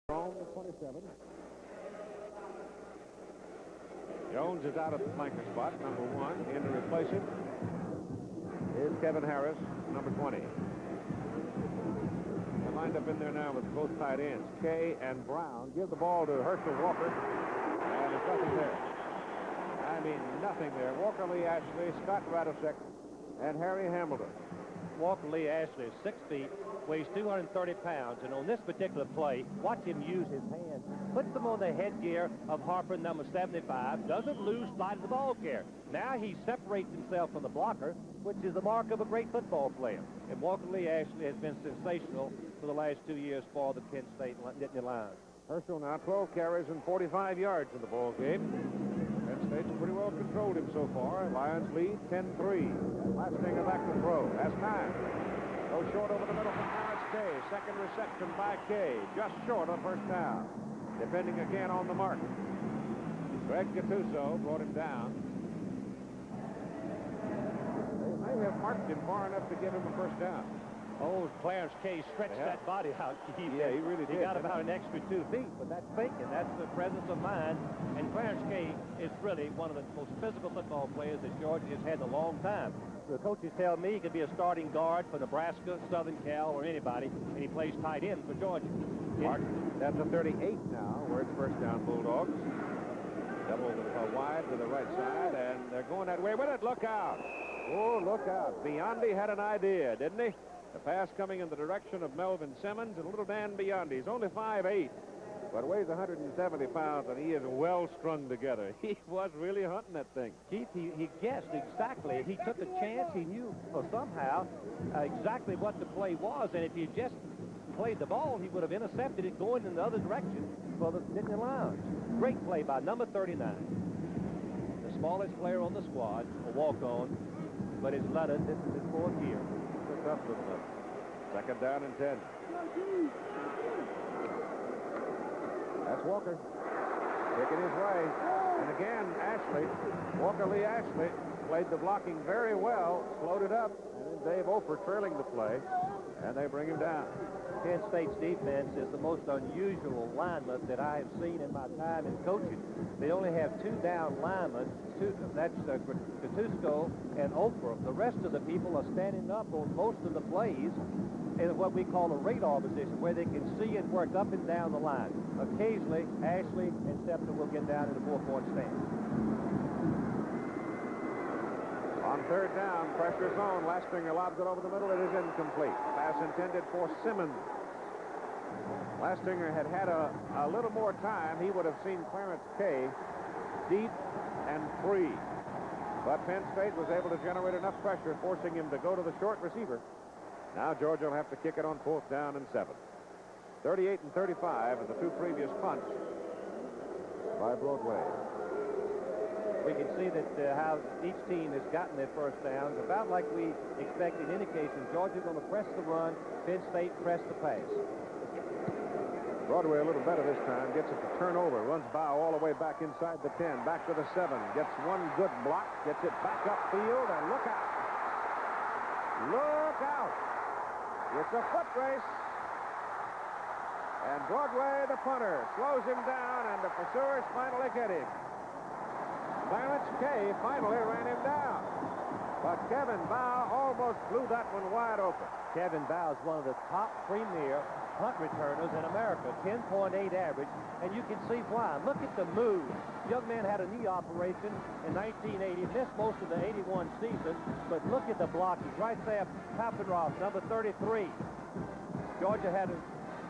From the 27. Jones is out of the flanker spot, number 1. In to replace him is Kevin Harris, number 20. They're lined up in there now with both tight ends, Kay and Brown. Give the ball to Herschel Walker, and there's nothing there. I mean, nothing there. Walker Lee Ashley, Scott Radosek, and Harry Hamilton. Walker Lee Ashley is 6 feet, weighs 230 pounds, and on this particular play, watch him use his hands. Puts them on the headgear of Harper, number 75, doesn't lose sight of the ball carrier. Now he separates himself from the blocker, which is the mark of a great football player. And Walker Lee Ashley has been sensational for the last 2 years for the Penn State Nittany Lions. Herschel now 12 carries and 45 yards in the ball game. Penn State's pretty well controlled him so far. Lions lead 10-3. Lastinger back to throw. Has time. Goes short over the middle for Clarence Kay. Second reception by Kay. Just short of first down. Defending again on the mark. Greg Gattuso brought him down. They may have marked him far enough to give him a first down. Oh, Clarence Kay stretched that body out. He really did. He got about an extra 2 feet, but that's thinking. That's the presence of mind. And Clarence Kay is really one of the most physical football players that Georgia has had in a long time. The coaches tell me he could be a starting guard for Nebraska, Southern Cal, or anybody, and he plays tight end for Georgia. Mark, that's a 38 now, where it's first down Bulldogs. Double wide to the right side, and they're going that way with it. Look out. Oh, look out. Biondi had an idea, didn't he? The pass coming in the direction of Melvin Simmons and little Dan Biondi. He's only 5'8", but weighs 170 pounds, and he is well strung together. He was really hunting that thing. Keith, he guessed exactly. He took a chance. He knew somehow exactly what the play was, and if he just played the ball, he would have intercepted it going in the other direction for the Nittany Lions. Great play by number 39. The smallest player on the squad, a walk-on, but his letter, this is his 4th year. Tough little bit. Second down and 10. That's Walker. Kicking his way. And again, Ashley, Walker Lee Ashley, played the blocking very well, slowed it up, and then Dave Ofer trailing the play, and they bring him down. Penn State's defense is the most unusual alignment that I have seen in my time in coaching. They only have 2 down linemen. That's Gattuso and Oprah. The rest of the people are standing up on most of the plays in what we call a radar position, where they can see and work up and down the line. Occasionally, Ashley and Scepter will get down in the 4-point stance. On third down, pressure zone. Lastinger lobs it over the middle. It is incomplete. Pass intended for Simmons. Lastinger had a little more time. He would have seen Clarence Kay deep and free. But Penn State was able to generate enough pressure, forcing him to go to the short receiver. Now Georgia will have to kick it on 4th down and 7. 38 and 35 in the 2 previous punts by Broadway. We can see that how each team has gotten their first downs, about like we expected indication. Georgia's going to press the run, Penn State press the pass. Broadway a little better this time, gets it to turn over, runs by all the way back inside the 10, back to the 7, gets one good block, gets it back upfield, and look out. Look out. It's a foot race. And Broadway, the punter, slows him down, and the pursuers finally get him. Clarence Kay finally ran him down. But Kevin Bow almost blew that one wide open. Kevin Bow is one of the top premier punt returners in America, 10.8 average, and you can see why. Look at the move. Young man had a knee operation in 1980, missed most of the 81 season, but look at the blocking. Right there, Pappenroth, number 33. Georgia had a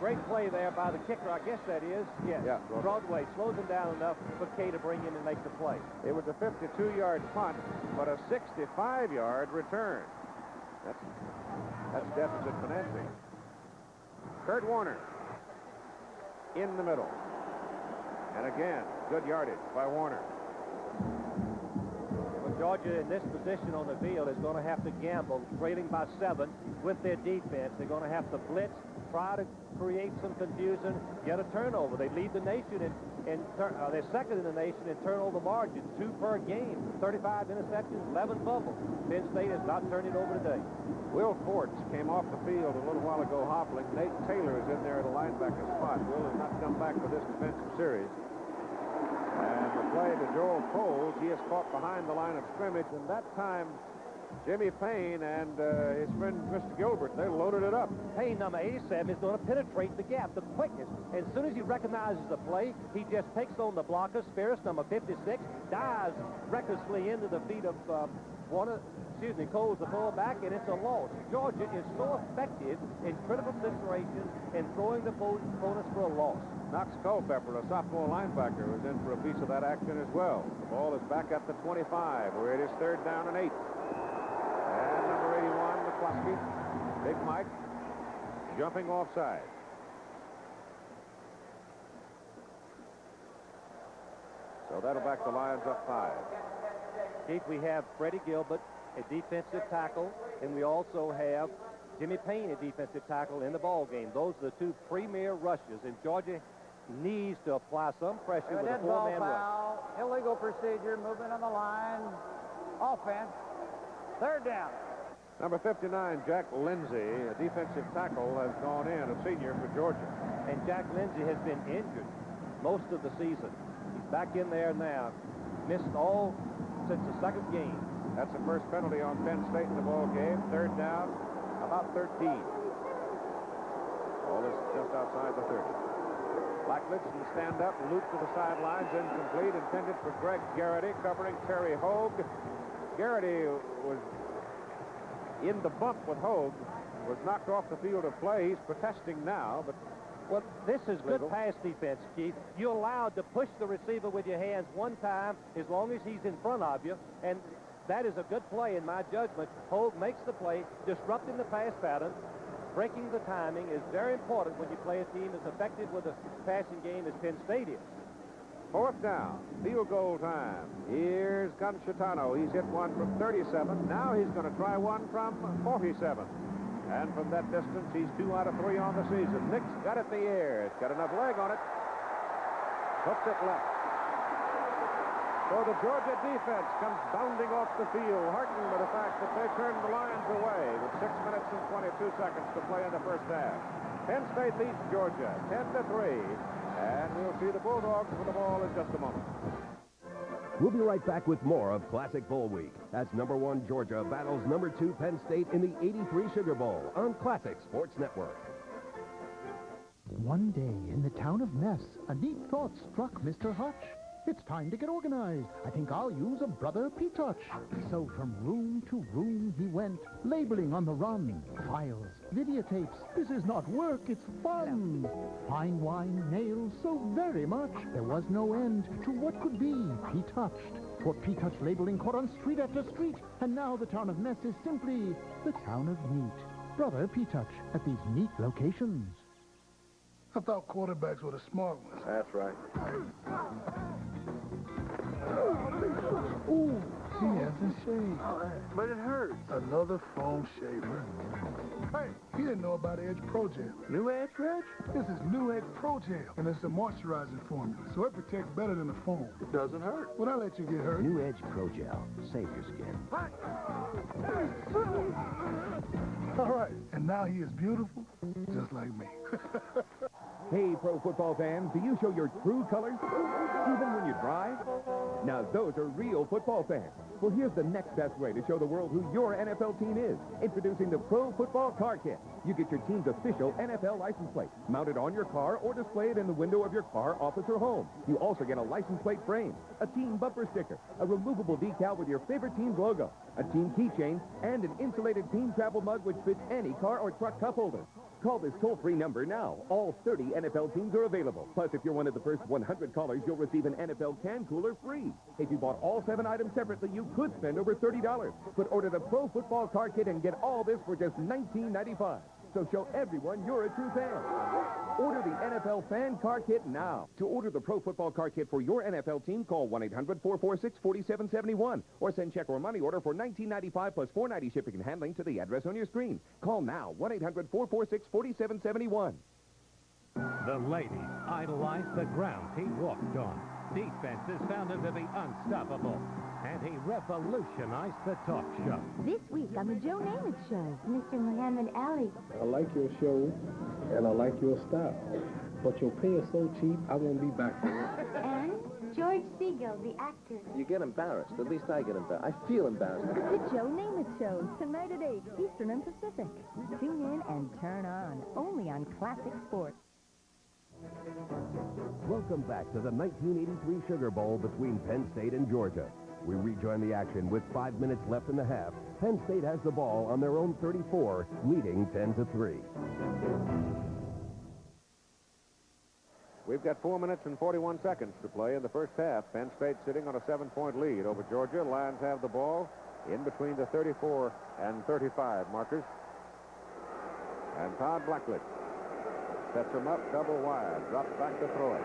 great play there by the kicker, I guess that is. Yes, yeah, Broadway slows him down enough for Kay to bring in and make the play. It was a 52-yard punt, but a 65-yard return. That's deficit financing. Kurt Warner in the middle. And again, good yardage by Warner. Well, Georgia in this position on the field is going to have to gamble, trailing by 7 with their defense. They're going to have to blitz, try to create some confusion, get a turnover. They lead the nation they're second in the nation in turnover margin, 2 per game, 35 interceptions, 11 fumbles. Penn State has not turned it over today. Will Forts came off the field a little while ago hobbling. Nate Taylor is in there at a linebacker spot. Will has not come back for this defensive series. And the play to Joel Coles, he is caught behind the line of scrimmage, and that time Jimmy Payne and his friend Mr. Gilbert, they loaded it up. Payne, number 87, is going to penetrate the gap the quickest. As soon as he recognizes the play, he just takes on the blocker. Spears, number 56, dives recklessly into the feet of Coles, the fullback, and it's a loss. Georgia is so effective in critical situations and throwing the opponents for a loss. Knox Culpepper, a sophomore linebacker, was in for a piece of that action as well. The ball is back at the 25, where it is 3rd down and 8. And number 81, McCluskey, Big Mike, jumping offside. So that'll back the Lions up 5. Chief, we have Freddie Gilbert, a defensive tackle, and we also have Jimmy Payne, a defensive tackle, in the ball game. Those are the 2 premier rushers, and Georgia needs to apply some pressure with a 4-man rush. Illegal procedure, movement on the line, offense, 3rd down. Number 59, Jack Lindsay, a defensive tackle, has gone in, a senior for Georgia. And Jack Lindsay has been injured most of the season. He's back in there now. Missed all since the 2nd game. That's the first penalty on Penn State in the ball game. 3rd down, about 13. Ball is just outside the 30. Blackledge will stand up, loop to the sidelines, incomplete, intended for Greg Garrity, covering Terry Hogue. Garrity was in the bump with Hogue, was knocked off the field of play. He's protesting now, but well, this is good pass defense, Keith. You're allowed to push the receiver with your hands one time as long as he's in front of you, and that is a good play in my judgment. Hogue makes the play, disrupting the pass pattern. Breaking the timing is very important when you play a team as effective with a passing game as Penn State is. 4th down, field goal time. Here's Conchitano. He's hit one from 37. Now he's going to try one from 47. And from that distance, he's 2 out of 3 on the season. Nick's got it in the air. It's got enough leg on it. Puts it left. So the Georgia defense comes bounding off the field, heartened by the fact that they turned the Lions away with 6 minutes and 22 seconds to play in the first half. Penn State leads Georgia 10-3, and we'll see the Bulldogs with the ball in just a moment. We'll be right back with more of Classic Bowl Week as number 1 Georgia battles number 2 Penn State in the '83 Sugar Bowl on Classic Sports Network. One day in the town of Ness, a neat thought struck Mr. Hutch. It's time to get organized. I think I'll use a Brother P-Touch. So from room to room he went, labeling on the run. Files, videotapes. This is not work, it's fun. Fine wine, nails, so very much. There was no end to what could be P-Touched. For P-Touch labeling caught on street after street. And now the town of Ness is simply the town of neat. Brother P-Touch at these neat locations. I thought quarterbacks were the smart ones. That's right. Ooh, he hasn't shaved. But it hurts. Another foam shaver. Hey, he didn't know about Edge Pro Gel. New Edge, Reg? This is New Edge Pro Gel, and it's a moisturizing formula, so it protects better than the foam. It doesn't hurt. Would I let you get hurt? New Edge Pro Gel. Save your skin. All right, and now he is beautiful, just like me. Hey, pro football fans, do you show your true colors? Even when you drive? Now, those are real football fans. Well, here's the next best way to show the world who your NFL team is. Introducing the Pro Football Car Kit. You get your team's official NFL license plate mounted on your car or displayed in the window of your car, office, or home. You also get a license plate frame, a team bumper sticker, a removable decal with your favorite team's logo, a team keychain, and an insulated team travel mug which fits any car or truck cup holder. Call this toll-free number now. All 30 NFL teams are available. Plus, if you're one of the first 100 callers, you'll receive an NFL can cooler free. If you bought all 7 items separately, you could spend over $30. But order the Pro Football Car Kit and get all this for just $19.95. So show everyone you're a true fan. Order the NFL Fan Car Kit now. To order the Pro Football Car Kit for your NFL team, call 1-800-446-4771 or send check or money order for $19.95 plus $4.90 shipping and handling to the address on your screen. Call now, 1-800-446-4771. The ladies idolize the ground he walked on. Defenses found him to be unstoppable, and he revolutionized the talk show. This week on the Joe Namath Show, Mr. Muhammad Ali. I like your show, and I like your style. But your pay is so cheap, I won't be back for it. And George Siegel, the actor. You get embarrassed. At least I get embarrassed. I feel embarrassed. The Joe Namath Show, tonight at 8, Eastern and Pacific. Tune in and turn on, only on Classic Sports. Welcome back to the 1983 Sugar Bowl between Penn State and Georgia. We rejoin the action with 5 minutes left in the half. Penn State has the ball on their own 34, leading 10-3. We've got 4 minutes and 41 seconds to play in the first half. Penn State sitting on a 7-point lead over Georgia. Lions have the ball in between the 34 and 35 markers. And Todd Blackledge sets him up double wide, drops back to throw it.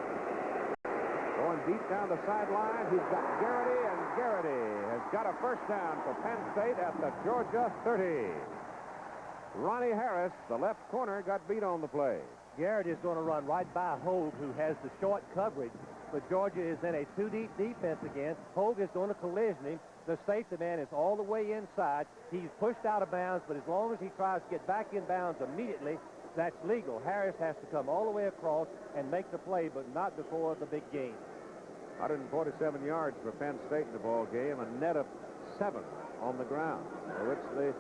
Going deep down the sideline, he's got Garrity, and Garrity has got a first down for Penn State at the Georgia 30. Ronnie Harris, the left corner, got beat on the play. Garrity is going to run right by Hogue, who has the short coverage, but Georgia is in a two-deep defense again. Hogue is going to collision him. The safety man is all the way inside. He's pushed out of bounds, but as long as he tries to get back in bounds immediately, that's legal. Harris has to come all the way across and make the play, but not before the big game. 147 yards for Penn State in the ball game, a net of 7 on the ground. So it's the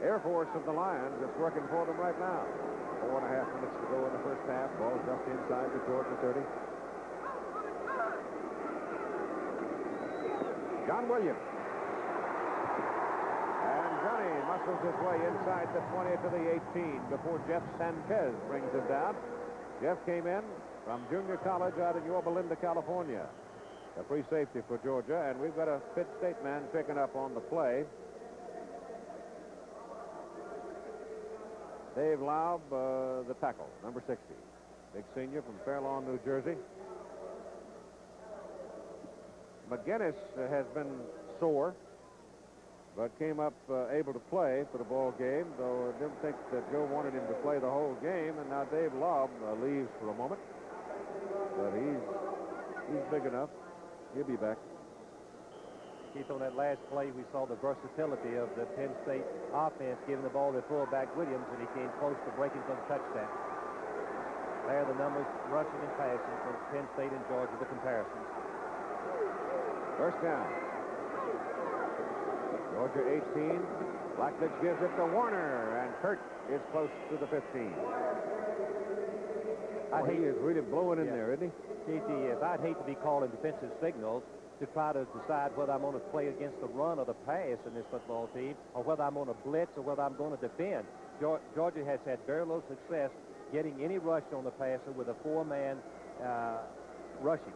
Air Force of the Lions that's working for them right now. 4.5 minutes to go in the first half. Ball just inside the Georgia 30. John Williams. And Johnny muscles his way inside the 20 to the 18 before Jeff Sanchez brings him down. Jeff came in from junior college out in Yorba Linda, California. A free safety for Georgia, and we've got a Pitt State man picking up on the play. Dave Laub, the tackle, number 60. Big senior from Fair Lawn, New Jersey. McGinnis has been sore, but came up able to play for the ball game, though I didn't think that Joe wanted him to play the whole game, and now Dave Laub leaves for a moment. But he's big enough. He'll be back. Keith, on that last play, we saw the versatility of the Penn State offense, giving the ball to fullback Williams, and he came close to breaking for the touchdown. There are the numbers, rushing and passing from Penn State and Georgia, the comparisons. First down. Georgia 18. Blackledge gives it to Warner, and Kurt is close to the 15. He is really blowing in there, isn't he? Keith, he is. I'd hate to be calling defensive signals to try to decide whether I'm going to play against the run or the pass in this football team, or whether I'm going to blitz or whether I'm going to defend. Georgia has had very little success getting any rush on the passer with a four-man rushing.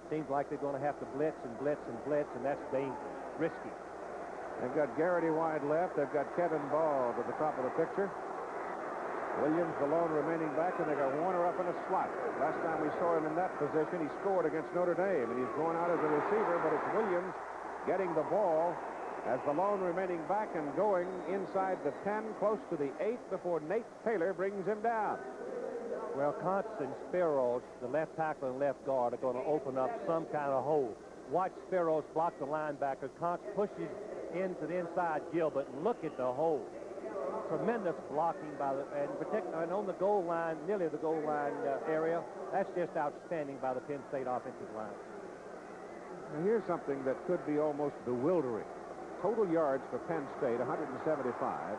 Seems like they're going to have to blitz and blitz and blitz, and that's dangerous, risky. They've got Garrity wide left. They've got Kevin Ball to the top of the picture. Williams, the lone remaining back, and they got Warner up in a slot. Last time we saw him in that position, he scored against Notre Dame, and he's going out as a receiver, but it's Williams getting the ball as the lone remaining back and going inside the 10, close to the 8, before Nate Taylor brings him down. Well, Const and Spiros, the left tackle and left guard, are going to open up some kind of hole. Watch Spiros block the linebacker. Const pushes into the inside Gilbert, and look at the hole. Tremendous blocking by the, and on the goal line, nearly the goal line area. That's just outstanding by the Penn State offensive line. Now here's something that could be almost bewildering. Total yards for Penn State, 175.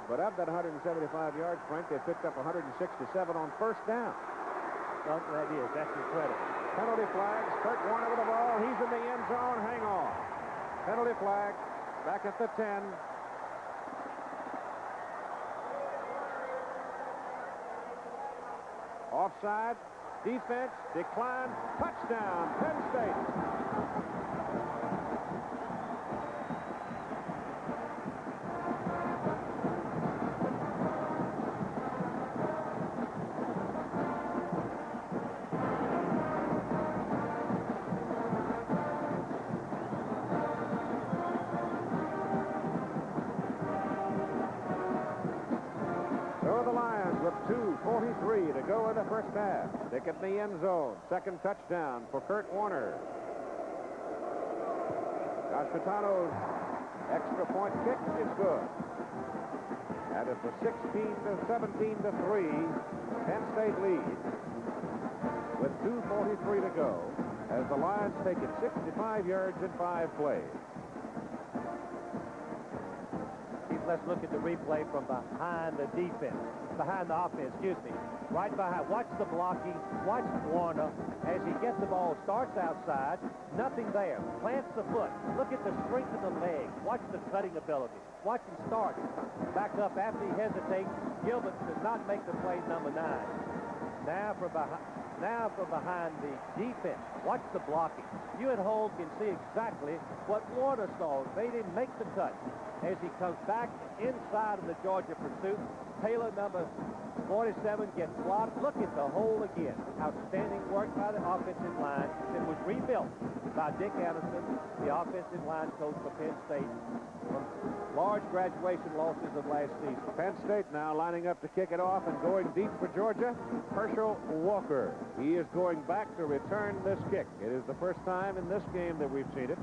But of that 175 yards, Frank, they picked up 167 on first down. Well, that's incredible. Penalty flags. Kurt Warner with the ball. He's in the end zone. Hang on. Penalty flag. Back at the 10. Offside, defense, decline, touchdown, Penn State. Stick it in the end zone. Second touchdown for Kurt Warner. Josh Patano's extra point kick is good. And it's a 17 to 3 Penn State lead with 2:43 to go as the Lions take it 65 yards in 5 plays. Let's look at the replay from behind the defense. Behind the offense, excuse me. Right behind. Watch the blocking. Watch Warner as he gets the ball. Starts outside. Nothing there. Plants the foot. Look at the strength of the leg. Watch the cutting ability. Watch him start. Back up after he hesitates. Gilbert does not make the play number 9. Now from behind the defense. Watch the blocking. You at home can see exactly what Warner saw. Made him make the cut. As he comes back inside of the Georgia pursuit, Taylor, number 47, gets blocked. Look at the hole again. Outstanding work by the offensive line that was rebuilt by Dick Anderson, the offensive line coach for Penn State, from large graduation losses of last season. Penn State now lining up to kick it off and going deep for Georgia. Herschel Walker. He is going back to return this kick. It is the first time in this game that we've seen it.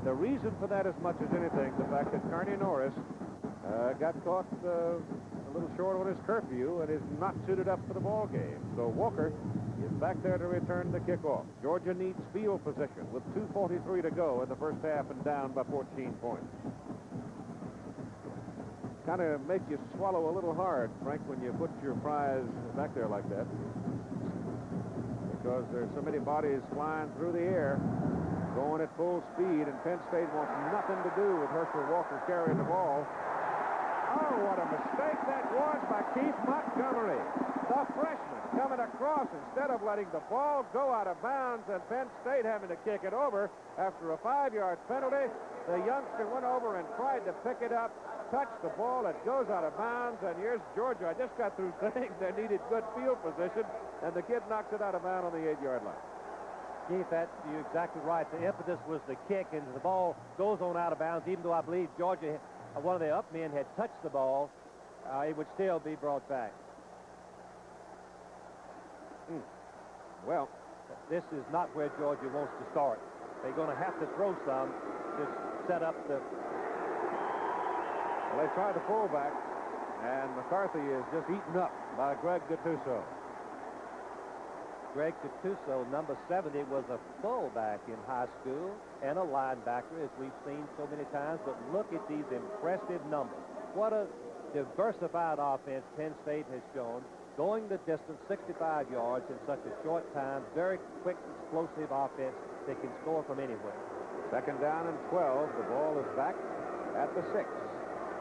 The reason for that, as much as anything, the fact that Carney Norris got caught a little short on his curfew and is not suited up for the ball game. So Walker is back there to return the kickoff. Georgia needs field position with 2:43 to go in the first half and down by 14 points. Kind of makes you swallow a little hard, Frank, when you put your prize back there like that, because there's so many bodies flying through the air, going at full speed, and Penn State wants nothing to do with Herschel Walker carrying the ball. Oh, what a mistake that was by Keith Montgomery, the freshman, coming across instead of letting the ball go out of bounds and Penn State having to kick it over after a 5-yard penalty. The youngster went over and tried to pick it up, touched the ball, it goes out of bounds, and here's Georgia. I just got through saying they needed good field position, and the kid knocks it out of bounds on the 8-yard line. Keith, you're exactly right. The impetus was the kick, and the ball goes on out of bounds, even though I believe Georgia, one of the up men had touched the ball, it would still be brought back. Well, this is not where Georgia wants to start. They're going to have to throw some to set up the... Well, they tried the fullback, and McCarthy is just eaten up by Greg Gattuso. Greg Gattuso, number 70, was a fullback in high school and a linebacker, as we've seen so many times. But look at these impressive numbers. What a diversified offense Penn State has shown. Going the distance, 65 yards in such a short time. Very quick, explosive offense that can score from anywhere. Second down and 12. The ball is back at the 6.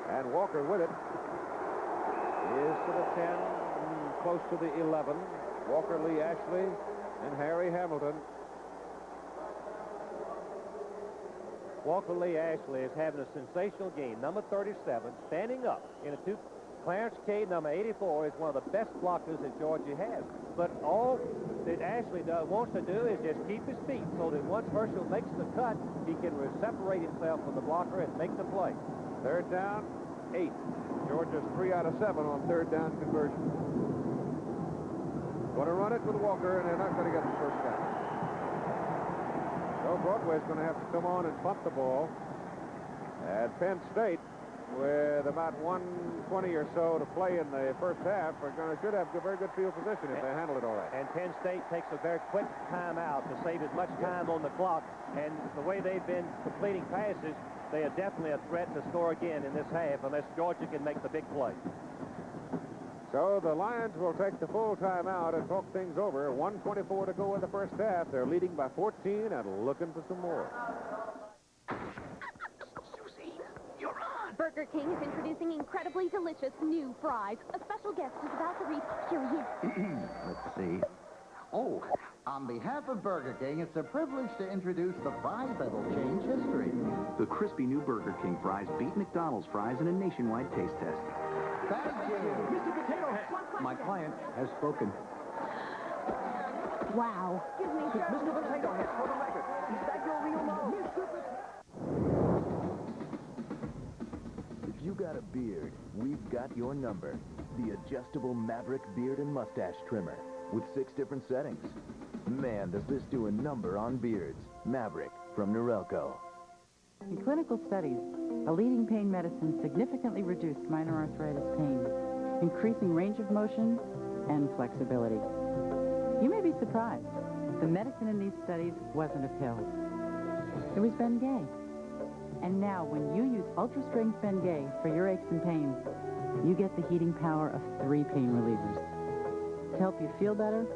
And Walker with it is to the 10, close to the 11. Walker, Lee Ashley, and Harry Hamilton. Walker Lee Ashley is having a sensational game. Number 37, standing up in a 2. Clarence K, number 84, is one of the best blockers that Georgia has. But all that Ashley wants to do is just keep his feet so that once Herschel makes the cut, he can separate himself from the blocker and make the play. Third down, 8. Georgia's 3 out of 7 on third down conversion. Going to run it with Walker, and they're not going to get the first down. So Broadway's going to have to come on and punt the ball. And Penn State, with about 1:20 or so to play in the first half, should have very good field position if they handle it all right. And Penn State takes a very quick timeout to save as much time on the clock. And the way they've been completing passes, they are definitely a threat to score again in this half unless Georgia can make the big play. So the Lions will take the full timeout and talk things over. 1:24 to go in the first half. They're leading by 14 and looking for some more. Susie, you're on. Burger King is introducing incredibly delicious new fries. A special guest is about to read. Here he is. Let's see. Oh, on behalf of Burger King, it's a privilege to introduce the fries that'll change history. The crispy new Burger King fries beat McDonald's fries in a nationwide taste test. Thank you. Mr. Potato Head. My client has spoken. Wow. Excuse me, sir. Mr. Potato Head, for the record. Is that your real name? If you got a beard, we've got your number. The adjustable Maverick Beard and Mustache Trimmer. with 6 different settings. Man, does this do a number on beards. Maverick from Norelco. In clinical studies, a leading pain medicine significantly reduced minor arthritis pain, increasing range of motion and flexibility. You may be surprised. The medicine in these studies wasn't a pill. It was Bengay. And now, when you use ultra-strength Bengay for your aches and pains, you get the heating power of 3 pain relievers to help you feel better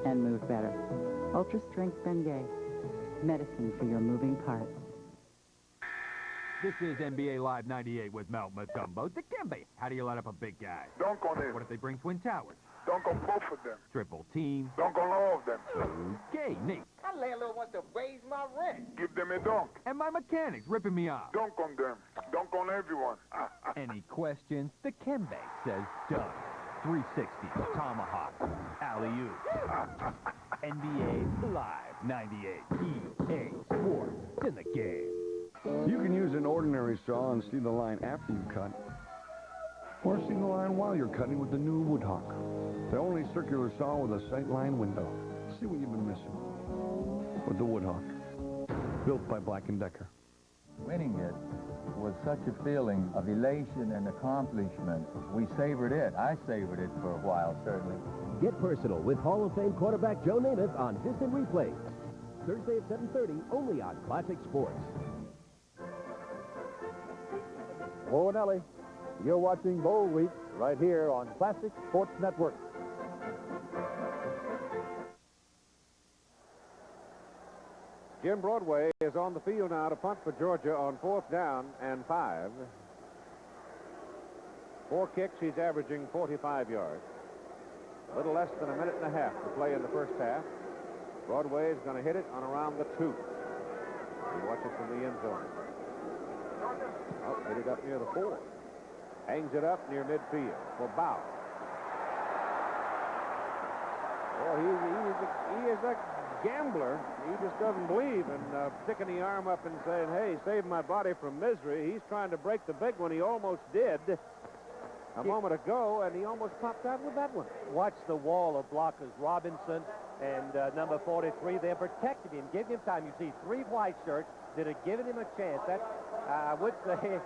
and move better. Ultra-strength Bengay, medicine for your moving parts. This is NBA Live 98 with Mel Matumbo. Dikembe, how do you light up a big guy? Dunk on it. What if they bring Twin Towers? Dunk on both of them. Triple team? Dunk on all of them. Okay, Nate. My landlord wants to raise my rent. Give them a dunk. And my mechanics ripping me off. Dunk on them. Dunk on everyone. Any questions? Dikembe says dunk. 360, tomahawk, alley-oop. NBA Live 98. EA Sports. It's in the game. You can use an ordinary saw and see the line after you cut, or see the line while you're cutting with the new Woodhawk, the only circular saw with a sightline window. See what you've been missing with the Woodhawk, built by Black & Decker. Winning it was such a feeling of elation and accomplishment. We savored it. I savored it for a while, certainly. Get personal with Hall of Fame quarterback Joe Namath on Distant Replay. Thursday at 7:30, only on Classic Sports. Hello, Nelly. You're watching Bowl Week right here on Classic Sports Network. Jim Broadway is on the field now to punt for Georgia on 4th down and 5. 4 kicks, he's averaging 45 yards. A little less than a minute and a half to play in the first half. Broadway is going to hit it on around the 2. You watch it from the end zone. Oh, hit it up near the 4. Hangs it up near midfield for Bow. Oh, he is a gambler. He just doesn't believe in sticking the arm up and saying, hey, save my body from misery. He's trying to break the big one. He almost did a moment ago, and he almost popped out with that one. Watch the wall of blockers. Robinson and number 43, they protected him, gave him time. You see 3 white shirts that have given him a chance. That, I would say,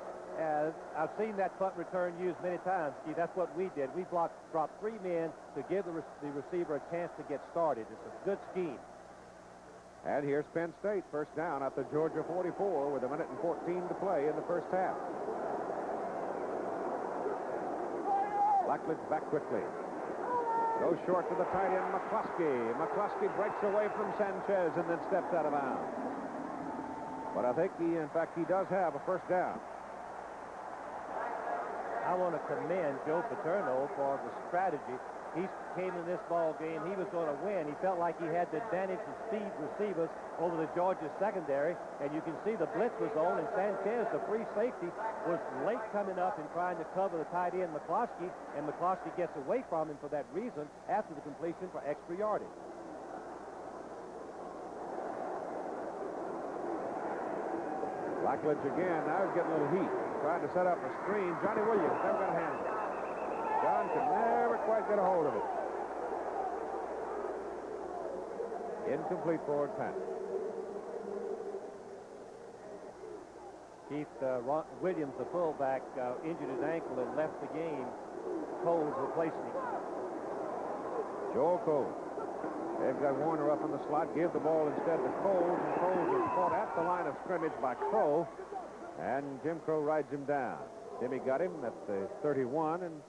I've seen that punt return used many times. Gee, that's what we did. We dropped 3 men to give the receiver a chance to get started. It's a good scheme. And here's Penn State, first down at the Georgia 44 with 1:14 to play in the first half. Blackledge back quickly. Goes short to the tight end, McCluskey. McCluskey breaks away from Sanchez and then steps out of bounds. But I think in fact, he does have a first down. I want to commend Joe Paterno for the strategy. He came in this ball game. He was going to win. He felt like he had the advantage of speed receivers over the Georgia secondary. And you can see the blitz was on, and Sanchez, the free safety, was late coming up and trying to cover the tight end McCloskey, and McCloskey gets away from him for that reason after the completion for extra yardage. Blackledge again. Now he's getting a little heat. Trying to set up a screen. Johnny Williams never got a handle. John could never quite get a hold of it. Incomplete forward pass. Keith Williams, the fullback, injured his ankle and left the game. Cole's replacing him. Joel Cole. They've got Warner up in the slot. Give the ball instead to Coles, and Coles is caught at the line of scrimmage by Crow, and Jim Crow rides him down. Timmy got him at the 31, and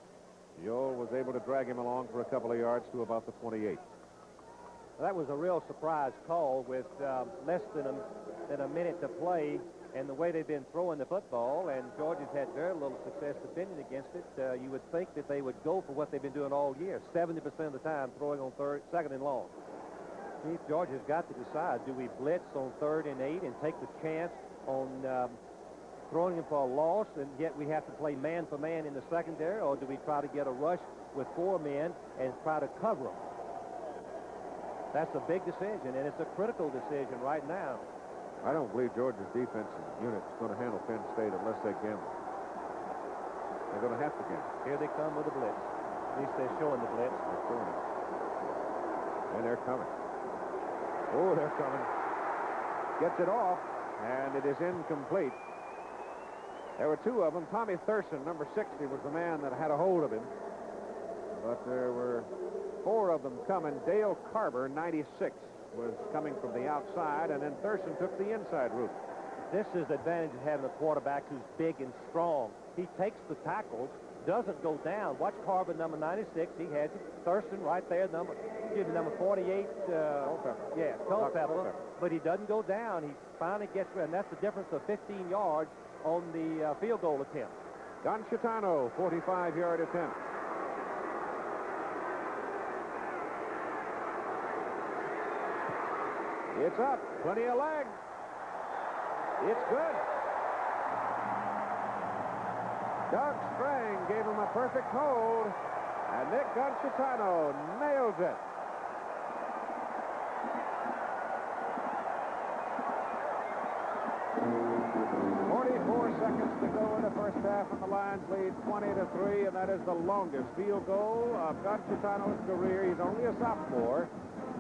Joel was able to drag him along for a couple of yards to about the 28. That was a real surprise call with less than a minute to play, and the way they've been throwing the football, and Georgia's had very little success defending against it. You would think that they would go for what they've been doing all year, 70% of the time throwing on second and long. Keith, Georgia's got to decide, do we blitz on 3rd and 8 and take the chance on throwing him for a loss, and yet we have to play man for man in the secondary, or do we try to get a rush with 4 men and try to cover them? That's a big decision, and it's a critical decision right now. I don't believe Georgia's defensive unit is going to handle Penn State unless they gamble. They're going to have to gamble. Here they come with the blitz. At least they're showing the blitz. They're showing it. And they're coming. Oh, they're coming. Gets it off, and it is incomplete. There were two of them. Tommy Thurston, number 60, was the man that had a hold of him. But there were four of them coming. Dale Carver, 96, was coming from the outside, and then Thurston took the inside route. This is the advantage of having a quarterback who's big and strong. He takes the tackles, doesn't go down. Watch Carver, number 96. He has it. Thurston right there, number 48. Culpepper. But he doesn't go down. He finally gets rid, and that's the difference of 15 yards on the field goal attempt. Don Chitano, 45-yard attempt. It's up. Plenty of leg. It's good. Doug Strang gave him a perfect hold, and Nick Gonchitano nails it. Seconds to go in the first half, and the Lions lead 20-3, and that is the longest field goal of Gonchitano's career. He's only a sophomore.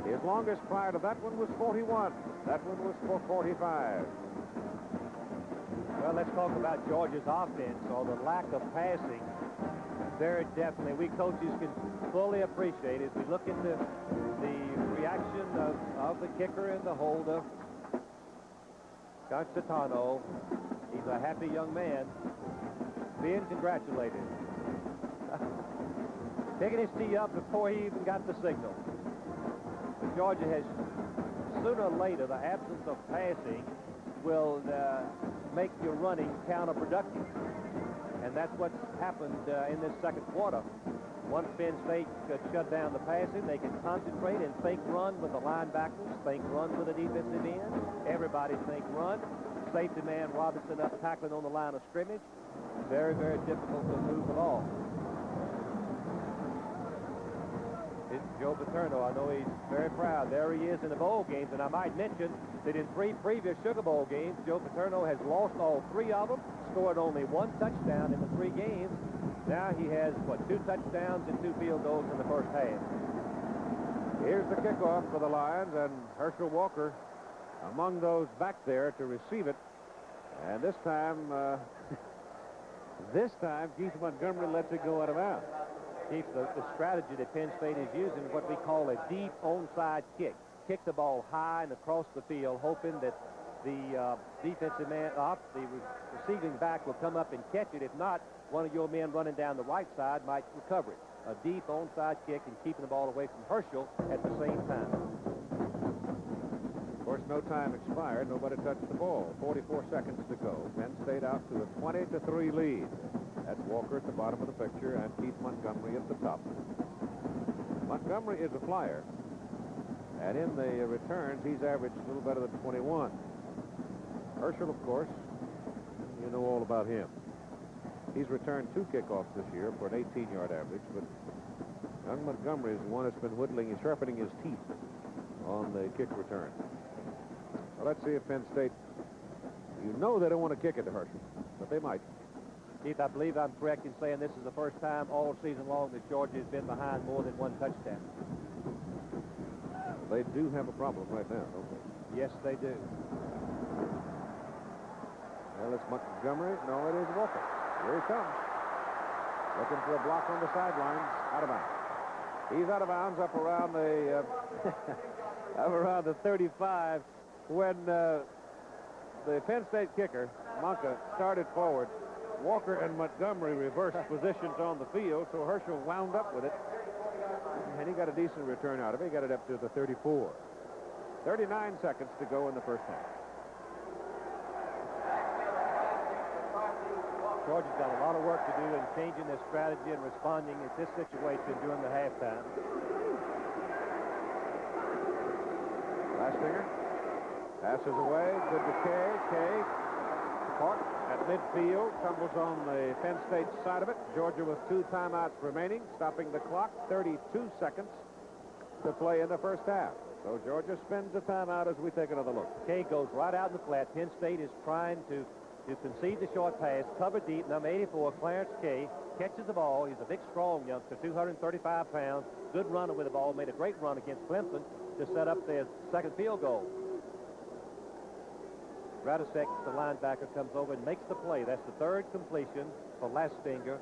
His longest prior to that one was 41. That one was for 45. Well, let's talk about Georgia's offense, or the lack of passing. Very definitely, we coaches can fully appreciate it. We look at the reaction of the kicker and the holder. Gonchitano, he's a happy young man, being congratulated. Taking his tee up before he even got the signal. But Georgia has, sooner or later, the absence of passing will make your running counterproductive. And that's what's happened in this second quarter. Once Penn State shut down the passing, they can concentrate and think run with the linebackers, think run with the defensive end. Everybody think run. Safety man Robinson up tackling on the line of scrimmage. Very, very difficult to move the ball. It's Joe Paterno. I know he's very proud. There he is in the bowl games. And I might mention that in 3 previous Sugar Bowl games, Joe Paterno has lost all 3 of them, scored only 1 touchdown in the 3 games. Now he has, 2 touchdowns and 2 field goals in the first half. Here's the kickoff for the Lions, and Herschel Walker among those back there to receive it. And this time, Keith Montgomery lets it go out of bounds. Keith, the strategy that Penn State is using, what we call a deep onside kick. Kick the ball high and across the field, hoping that the defensive man, the receiving back will come up and catch it. If not, one of your men running down the right side might recover it. A deep onside kick and keeping the ball away from Herschel at the same time. Of course, no time expired. Nobody touched the ball. 44 seconds to go. Penn State out to a 20-3 lead. That's Walker at the bottom of the picture and Keith Montgomery at the top. Montgomery is a flyer. And in the returns, he's averaged a little better than 21. Herschel, of course, you know all about him. He's returned 2 kickoffs this year for an 18-yard average, but young Montgomery is the one that's been whittling and sharpening his teeth on the kick return. Well, let's see if Penn State, you know they don't want to kick it to Herschel, but they might. Keith, I believe I'm correct in saying this is the first time all season long that Georgia has been behind more than 1 touchdown. They do have a problem right now, don't they? Yes, they do. Well, it's Montgomery. No, it is Walker. Here he comes. Looking for a block on the sidelines. Out of bounds. He's out of bounds up around the up around the 35 when the Penn State kicker, Monka, started forward. Walker and Montgomery reversed positions on the field, so Herschel wound up with it. And he got a decent return out of it. He got it up to the 34. 39 seconds to go in the first half. Georgia's got a lot of work to do in changing their strategy and responding at this situation during the halftime. Lastinger passes away. Good to Kay. Kay caught at midfield. Tumbles on the Penn State side of it. Georgia with 2 timeouts remaining. Stopping the clock. 32 seconds to play in the first half. So Georgia spends a timeout as we take another look. Kay goes right out in the flat. Penn State is trying to concede the short pass, cover deep, number 84, Clarence Kay. catches the ball. He's a big, strong youngster, 235 pounds, good runner with the ball, made a great run against Clemson to set up their second field goal. Radisek, the linebacker, comes over and makes the play. That's the third completion for Lastinger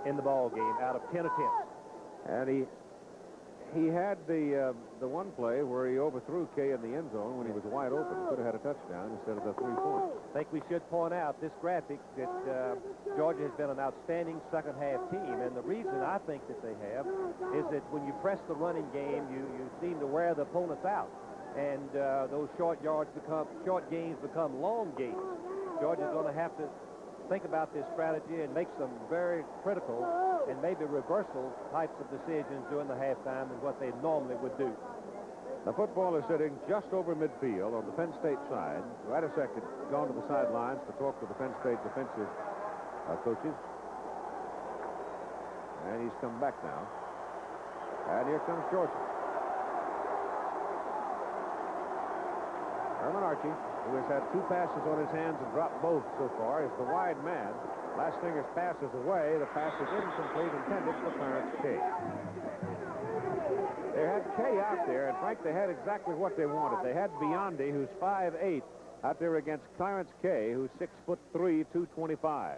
in the ball game out of 10 attempts. And he had the one play where he overthrew Kay in the end zone when he was wide open. Could have had a touchdown instead of the 3 points. I think we should point out this graphic that Georgia has been an outstanding second-half team, and the reason I think that they have is that when you press the running game, you seem to wear the opponents out, and those short gains become long gains. Georgia's going to have to think about this strategy and make some very critical and maybe reversal types of decisions during the halftime than what they normally would do. The football is sitting just over midfield on the Penn State side. Radisek had gone to the sidelines to talk to the Penn State defensive coaches. And he's come back now. And here comes Georgia. Herman Archie, who has had 2 passes on his hands and dropped both so far, is the wide man. Lastinger's pass is away. The pass is incomplete, intended for Clarence Kay. They had Kay out there, and Frank, they had exactly what they wanted. They had Biondi, who's 5'8", out there against Clarence Kay, who's 6'3", 225.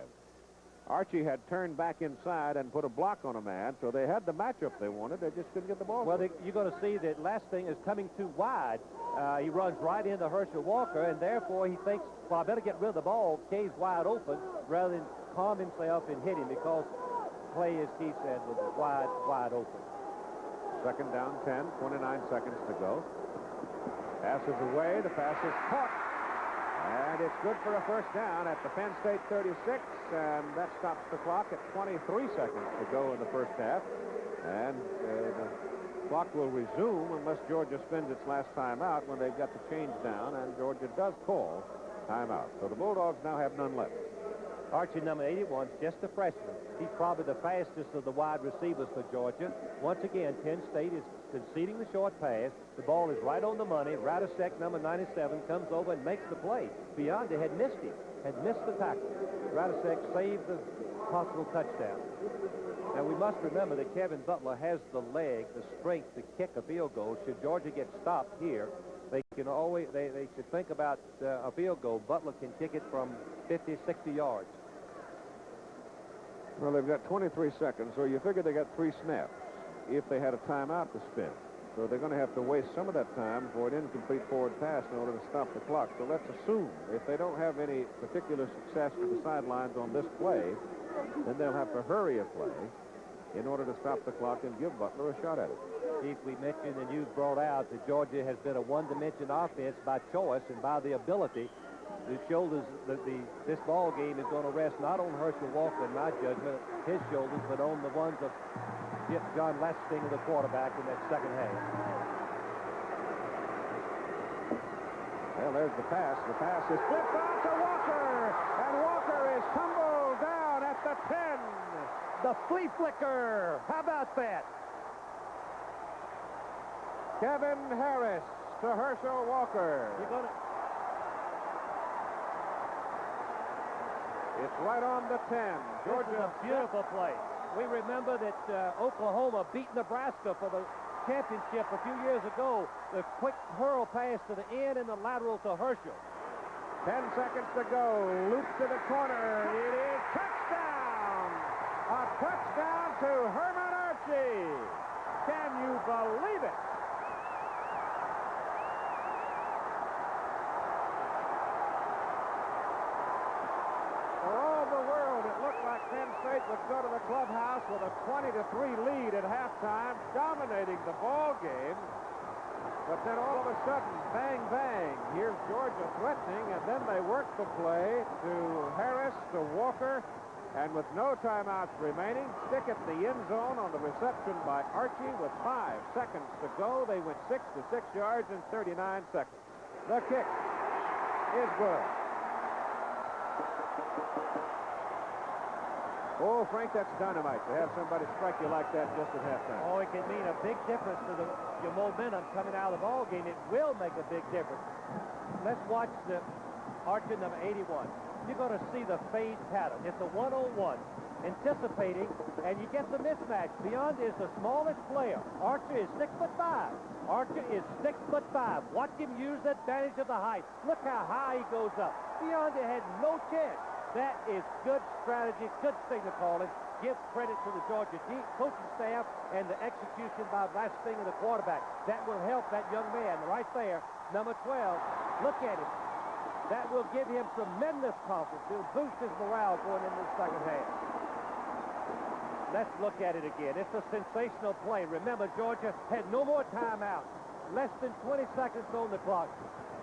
Archie had turned back inside and put a block on a man, so they had the matchup they wanted. They just couldn't get the ball. Well, you're going to see that Lastinger is coming too wide. He runs right into Herschel Walker, and therefore he thinks, well, I better get rid of the ball. Kay's wide open, rather than calm himself and hit him, because play, as Keith said, was wide open. Second down, 10, 29 seconds to go. Pass is away. The pass is caught. And it's good for a first down at the Penn State 36, and that stops the clock at 23 seconds to go in the first half. And the clock will resume unless Georgia spends its last timeout when they've got the change down, and Georgia does call timeout. So the Bulldogs now have none left. Archie, number 81, just a freshman. He's probably the fastest of the wide receivers for Georgia. Once again, Penn State is conceding the short pass. The ball is right on the money. Radisek, number 97, comes over and makes the play. Biondi had missed him, had missed the tackle. Radisek saved the possible touchdown. Now, we must remember that Kevin Butler has the leg, the strength to kick a field goal. Should Georgia get stopped here, they should think about a field goal. Butler can kick it from 50, 60 yards. Well, they've got 23 seconds, so you figure they got 3 snaps if they had a timeout to spend. So they're going to have to waste some of that time for an incomplete forward pass in order to stop the clock. So let's assume if they don't have any particular success to the sidelines on this play, then they'll have to hurry a play in order to stop the clock and give Butler a shot at it. Chief, we mentioned and you brought out that Georgia has been a one-dimension offense by choice and by the ability. The shoulders that this ball game is going to rest not on Herschel Walker, in my judgment, his shoulders, but on the ones of John Lastinger, the quarterback, in that second half. Well, there's the pass. The pass is flipped out to Walker, and Walker is tumbled down at the 10. The flea flicker. How about that? Kevin Harris to Herschel Walker. It's right on the 10. Georgia, this is a beautiful play. We remember that Oklahoma beat Nebraska for the championship a few years ago. The quick hurl pass to the end and the lateral to Herschel. 10 seconds to go. Loop to the corner. It is touchdown. A touchdown to Herman Archie. Can you believe it? Penn State would go to the clubhouse with a 20-3 lead at halftime, dominating the ball game. But then all of a sudden, bang, bang, here's Georgia threatening, and then they work the play to Harris, to Walker, and with no timeouts remaining, stick at the end zone on the reception by Archie with 5 seconds to go. They went 6 to 6 yards in 39 seconds. The kick is good. Oh, Frank, that's dynamite to have somebody strike you like that just at halftime. Oh, it can mean a big difference to your momentum coming out of the ball game. It will make a big difference. Let's watch the Archie number 81. You're going to see the fade pattern. It's a one-on-one. anticipating, and you get the mismatch. Beyond is the smallest player. Archer is 6'5". Archer is 6'5". Watch him use the advantage of the height. Look how high he goes up. Beyond had no chance. That is good strategy, good signal calling. Give credit to the Georgia coaching staff and the execution by last thing of the quarterback. That will help that young man right there, number 12. Look at him. That will give him tremendous confidence. It will boost his morale going into the second half. Let's look at it again. It's a sensational play. Remember, Georgia had no more timeouts. Less than 20 seconds on the clock.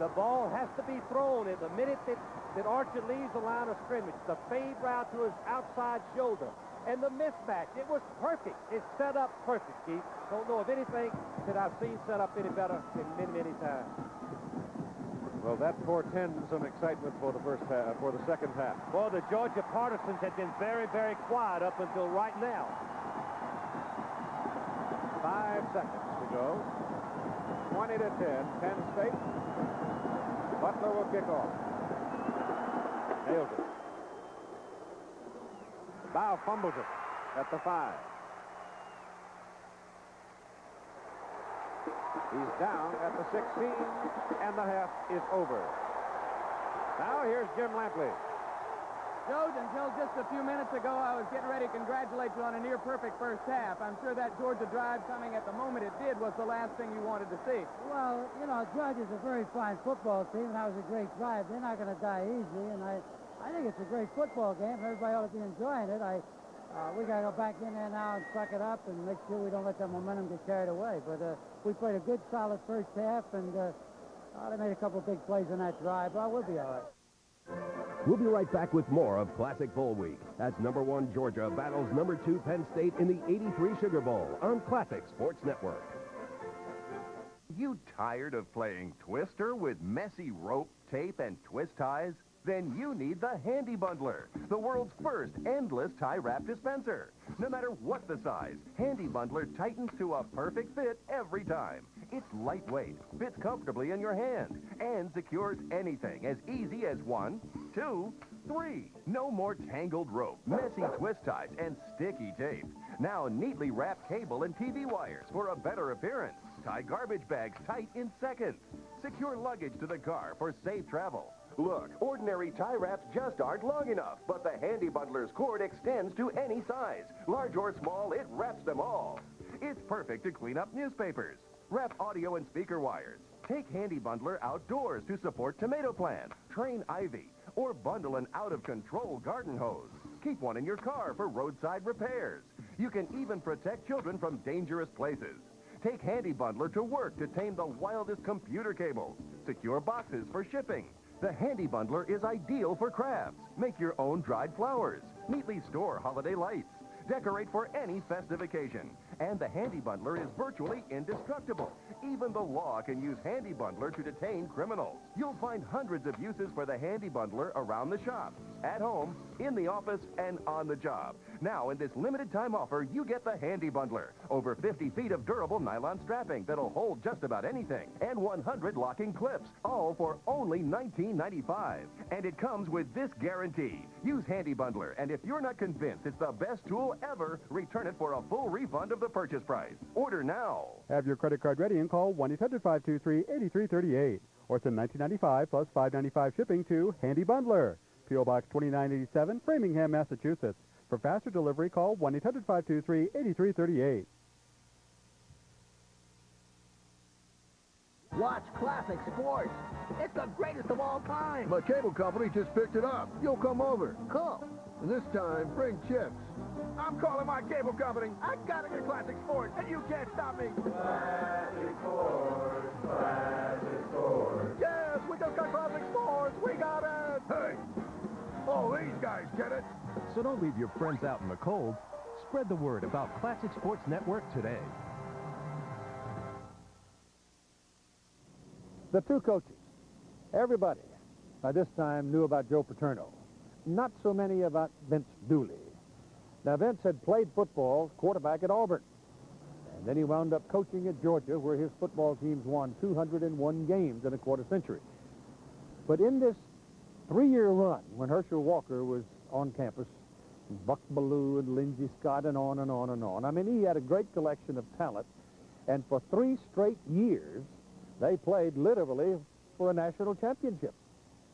The ball has to be thrown in the minute that Archer leaves the line of scrimmage. The fade route to his outside shoulder. And the mismatch, it was perfect. It's set up perfect, Keith. Don't know of anything that I've seen set up any better in many, many times. Well, that portends some excitement for the second half. Well, the Georgia partisans have been very, very quiet up until right now. 5 seconds to go. 20 to 10, Penn State. Butler will kick off. Nails it. Bow fumbles it at the 5. He's down at the 16, and the half is over. Now here's Jim Lampley. Joe, until just a few minutes ago, I was getting ready to congratulate you on a near-perfect first half. I'm sure that Georgia drive coming at the moment it did was the last thing you wanted to see. Well, you know, Georgia's a very fine football team, and that was a great drive. They're not going to die easy, and I think it's a great football game. Everybody ought to be enjoying it. We got to go back in there now and suck it up and make sure we don't let that momentum get carried away. But we played a good, solid first half, and they made a couple of big plays in that drive. But we'll be all right. We'll be right back with more of Classic Bowl Week as #1 Georgia battles #2 Penn State in the '83 Sugar Bowl on Classic Sports Network. You tired of playing Twister with messy rope, tape, and twist ties? Then you need the Handy Bundler, the world's first endless tie wrap dispenser. No matter what the size, Handy Bundler tightens to a perfect fit every time. It's lightweight, fits comfortably in your hand, and secures anything as easy as 1, 2, 3. No more tangled rope, messy twist ties, and sticky tape. Now neatly wrap cable and TV wires for a better appearance. Tie garbage bags tight in seconds. Secure luggage to the car for safe travel. Look, ordinary tie wraps just aren't long enough, but the Handy Bundler's cord extends to any size. Large or small, it wraps them all. It's perfect to clean up newspapers, wrap audio and speaker wires, take Handy Bundler outdoors to support tomato plants, train ivy, or bundle an out-of-control garden hose. Keep one in your car for roadside repairs. You can even protect children from dangerous places. Take Handy Bundler to work to tame the wildest computer cables. Secure boxes for shipping. The Handy Bundler is ideal for crafts. Make your own dried flowers. Neatly store holiday lights. Decorate for any festive occasion. And the Handy Bundler is virtually indestructible. Even the law can use Handy Bundler to detain criminals. You'll find hundreds of uses for the Handy Bundler around the shop, at home, in the office, and on the job. Now, in this limited time offer, you get the Handy Bundler. Over 50 feet of durable nylon strapping that'll hold just about anything. And 100 locking clips, all for only $19.95. And it comes with this guarantee. Use Handy Bundler, and if you're not convinced it's the best tool ever, return it for a full refund of the purchase price. Order now. Have your credit card ready and call 1-800-523-8338 or send $19.95 plus $5.95 shipping to Handy Bundler, P.O. Box 2987, Framingham, Massachusetts. For faster delivery, call 1-800-523-8338. Watch Classic Sports. It's the greatest of all time. My cable company just picked it up. You'll come over. Cool. And this time, bring chips. I'm calling my cable company. I gotta get Classic Sports, and you can't stop me. Classic Sports, Classic Sports. Yes, we just got Classic Sports. We got it. Hey, all these guys get it. So don't leave your friends out in the cold. Spread the word about Classic Sports Network today. The two coaches. Everybody by this time knew about Joe Paterno. Not so many about Vince Dooley. Now, Vince had played football quarterback at Auburn. And then he wound up coaching at Georgia, where his football teams won 201 games in a quarter century. But in this 3-year run, when Herschel Walker was on campus, Buck Ballou and Lindsey Scott and on and on and on. I mean, he had a great collection of talent. And for 3 straight years, they played literally for a national championship.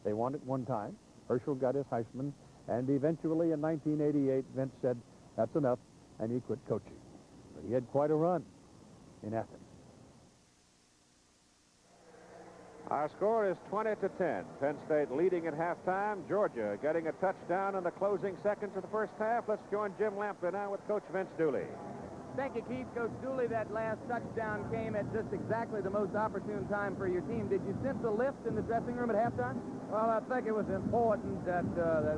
They won it one time. Herschel got his Heisman. And eventually in 1988, Vince said, that's enough, and he quit coaching. But he had quite a run in Athens. Our score is 20-10. Penn State leading at halftime. Georgia getting a touchdown in the closing seconds of the first half. Let's join Jim Lampley now with Coach Vince Dooley. Thank you, Keith. Coach Dooley, that last touchdown came at just exactly the most opportune time for your team. Did you sense a lift in the dressing room at halftime? Well, I think it was important that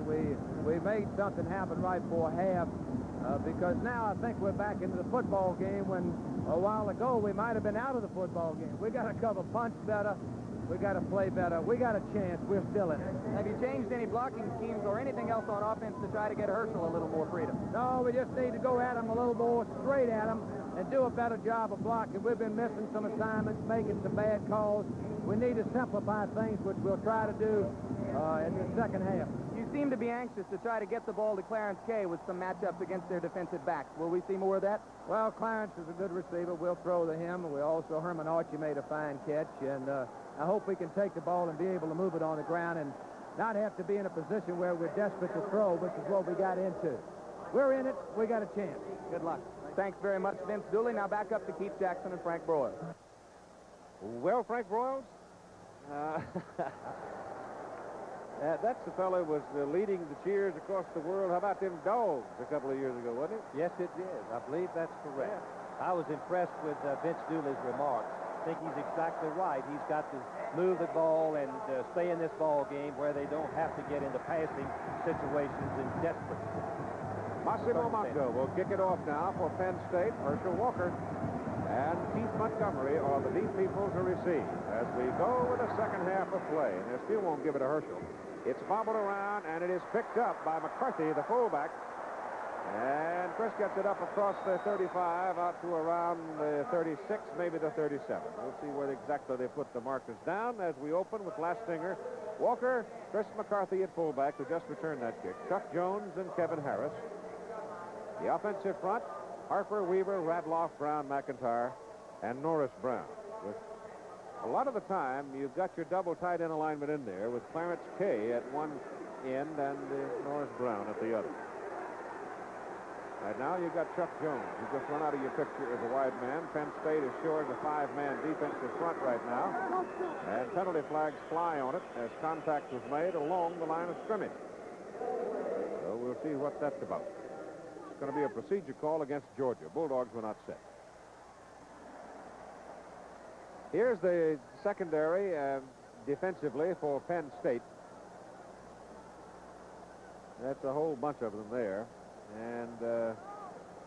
we made something happen right before half because now I think we're back into the football game when a while ago we might have been out of the football game. We got to cover punch better. We got to play better. We got a chance. We're still in it. Have you changed any blocking schemes or anything else on offense to try to get Herschel a little more freedom? No, we just need to go at him a little more straight at him and do a better job of blocking. We've been missing some assignments, making some bad calls. We need to simplify things, which we'll try to do in the second half. You seem to be anxious to try to get the ball to Clarence Kay with some matchups against their defensive backs. Will we see more of that? Well, Clarence is a good receiver. We'll throw to him. We also, Herman Archie made a fine catch, and I hope we can take the ball and be able to move it on the ground and not have to be in a position where we're desperate to throw, which is what we got into. We're in it. We got a chance. Good luck. Thanks very much, Vince Dooley. Now back up to Keith Jackson and Frank Broyles. Well, Frank Broyles, that's the fellow who was leading the cheers across the world. How about them Dawgs a couple of years ago, wasn't it? Yes, it did. I believe that's correct. Yeah. I was impressed with Vince Dooley's remarks. I think he's exactly right. He's got to move the ball and stay in this ball game where they don't have to get into passing situations and desperate. Massimo Manco will kick it off now for Penn State. Herschel Walker and Keith Montgomery are the deep people to receive as we go with the second half of play. And they still won't give it to Herschel. It's bobbled around, and it is picked up by McCarthy, the fullback. And Chris gets it up across the 35 out to around the 36, maybe the 37. We'll see where exactly they put the markers down as we open with Lastinger, Walker, Chris McCarthy at fullback, who just returned that kick, Chuck Jones and Kevin Harris. The offensive front, Harper, Weaver, Radloff, Brown, McIntyre, and Norris Brown. With a lot of the time, you've got your double tight end alignment in there with Clarence Kay at one end and Norris Brown at the other. Right now, you've got Chuck Jones, who just run out of your picture as a wide man. Penn State is showing a 5-man defensive front right now. And penalty flags fly on it as contact was made along the line of scrimmage. So we'll see what that's about. It's going to be a procedure call against Georgia. Bulldogs were not set. Here's the secondary defensively for Penn State. That's a whole bunch of them there. And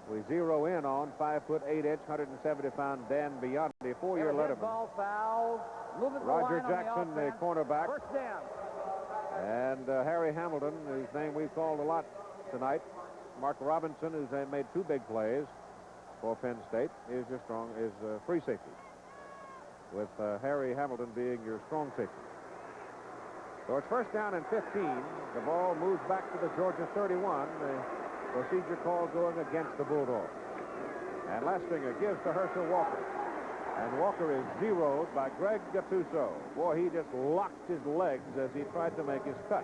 we zero in on 5'8" 170-pound Dan Biondi, 4-year letterman. Ball foul. Roger Jackson, the cornerback. First down. And Harry Hamilton, whose name we've called a lot tonight. Mark Robinson, who's made 2 big plays for Penn State, is free safety, with Harry Hamilton being your strong safety. So it's first down and 15. The ball moves back to the Georgia 31. The procedure call going against the Bulldogs. And Lastinger gives to Herschel Walker. And Walker is zeroed by Greg Gattuso. Boy, he just locked his legs as he tried to make his cut.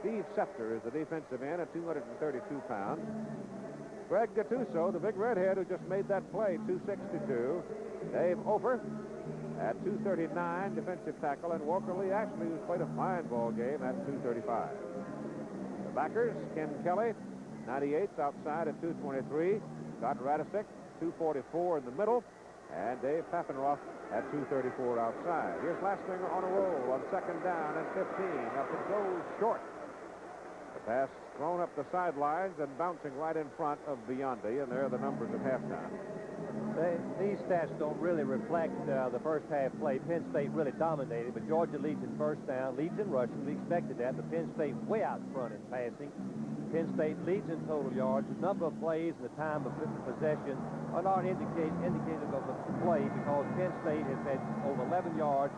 Steve Scepter is the defensive end at 232 pounds. Greg Gattuso, the big redhead who just made that play, 262. Dave Ofer at 239, defensive tackle. And Walker Lee Ashley, who's played a fine ball game, at 235. The backers, Ken Kelly, 98's outside at 223. Scott Radisek, 244 in the middle. And Dave Paffenroth at 234 outside. Here's Lastinger on a roll on second down and 15. Up it goes short. The pass thrown up the sidelines and bouncing right in front of Biondi, and there are the numbers at halftime. These stats don't really reflect the first half play. Penn State really dominated, but Georgia leads in first down, leads in rushing. We expected that, but Penn State way out front in passing. Penn State leads in total yards. The number of plays and the time of possession are not indicative of the play because Penn State has had over 11 yards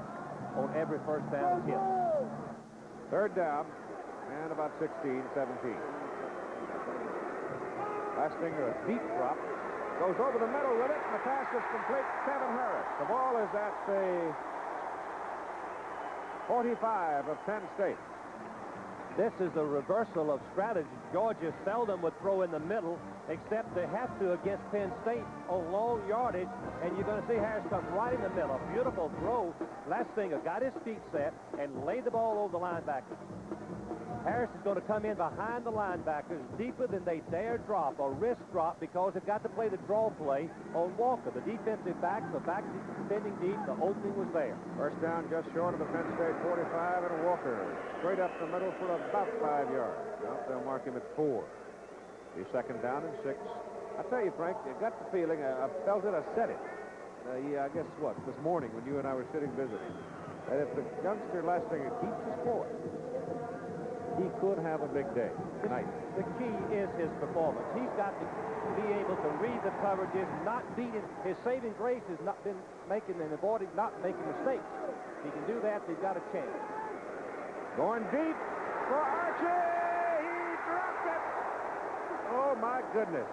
on every first down attempt. Third down and about 16, 17. Lastinger, a deep drop. Goes over the middle with it, and the pass is complete. Kevin Harris. The ball is at the 45 of Penn State. This is a reversal of strategy. Georgia seldom would throw in the middle, except they have to against Penn State on long yardage, and you're going to see Harris come right in the middle. A beautiful throw. Lastinger got his feet set and laid the ball over the linebackers. Harris is going to come in behind the linebackers deeper than they dare drop or risk drop because they've got to play the draw play on Walker. The defensive backs, the back defending deep, the opening was there. First down just short of the Penn State 45, and Walker straight up the middle for about 5 yards. Now they'll mark him at 4. He's second down and 6. I tell you, Frank, I got the feeling, I felt it, I said it. I guess what, this morning when you and I were sitting visiting, that if the youngster Lastinger keeps his poise, he could have a big day tonight. The key is his performance. He's got to be able to read the coverages, not beating. His saving grace has not been making and avoiding not making mistakes. If he can do that, they've got a chance. Going deep for Archie. He dropped it. Oh, my goodness.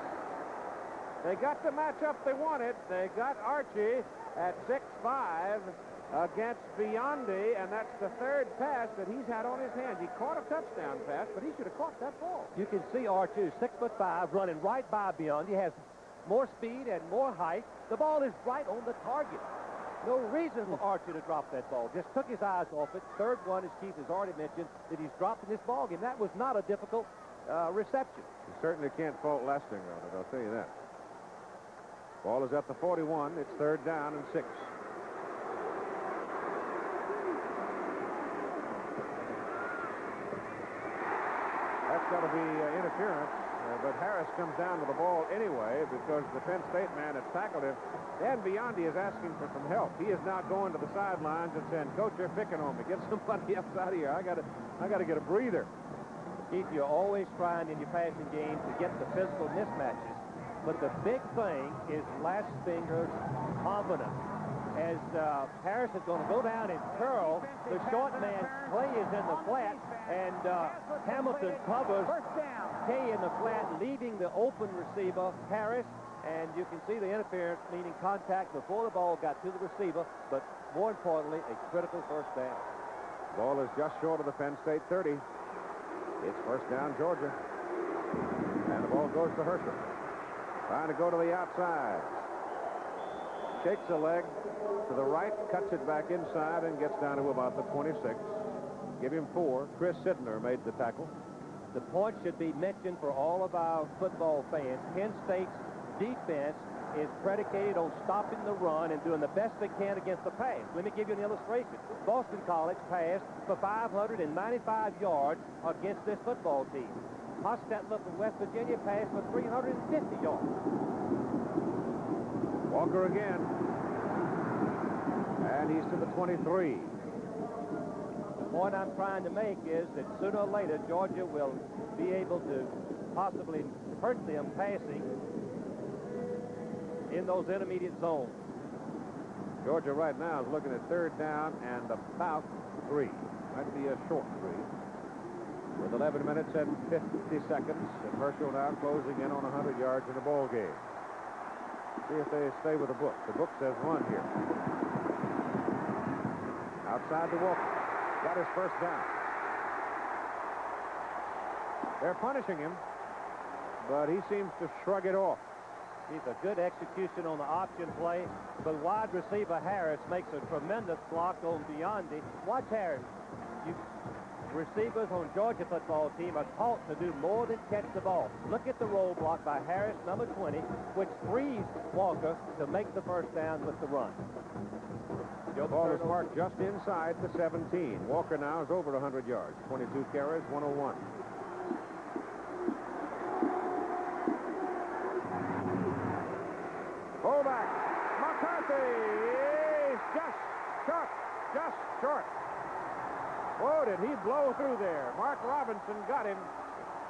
They got the matchup they wanted. They got Archie at 6'5", against Biondi, and that's the third pass that he's had on his hands. He caught a touchdown pass, but he should have caught that ball. You can see Archie, 6'5", running right by Biondi. He has more speed and more height. The ball is right on the target. No reason for Archie to drop that ball. Just took his eyes off it. Third one, as Keith has already mentioned, that he's dropped in this ball game. That was not a difficult reception. You certainly can't fault Lastinger on it, I'll tell you that. Ball is at the 41. It's third down and 6. That's got to be interference, but Harris comes down with the ball anyway because the Penn State man had tackled him. Dan Biondi is asking for some help. He is now going to the sidelines and saying, "Coach, they're picking on me. Get somebody else out of here. I got to get a breather." Keith, you're always trying in your passing game to get the physical mismatches, but the big thing is Lastinger's confidence. As Harris is going to go down and curl, the short man, Clay, is in the flat, and Hamilton covers Kay in the flat, leaving the open receiver, Harris, and you can see the interference, meaning contact before the ball got to the receiver, but more importantly, a critical first down. Ball is just short of the Penn State 30. It's first down, Georgia. And the ball goes to Herschel. Trying to go to the outside. Shakes a leg to the right, cuts it back inside, and gets down to about the 26. Give him 4. Chris Sidner made the tackle. The point should be mentioned for all of our football fans. Penn State's defense is predicated on stopping the run and doing the best they can against the pass. Let me give you an illustration. Boston College passed for 595 yards against this football team. Hostetler from West Virginia passed for 350 yards. Walker again. And he's to the 23. The point I'm trying to make is that sooner or later, Georgia will be able to possibly hurt them passing in those intermediate zones. Georgia right now is looking at third down and about 3. Might be a short 3. With 11 minutes and 50 seconds, and Herschel now closing in on 100 yards in the ball game. See if they stay with the book. The book says run here. Outside the Walker. Got his first down. They're punishing him, but he seems to shrug it off. He's a good execution on the option play, but wide receiver Harris makes a tremendous block on Biondi. Watch Harris. Receivers on Georgia football team are taught to do more than catch the ball. Look at the roll block by Harris, number 20, which frees Walker to make the first down with the run. The ball is marked just inside the 17. Walker now is over 100 yards. 22 carries, 101. Fullback, McCarthy is just short. Oh, did he blow through there? Mark Robinson got him,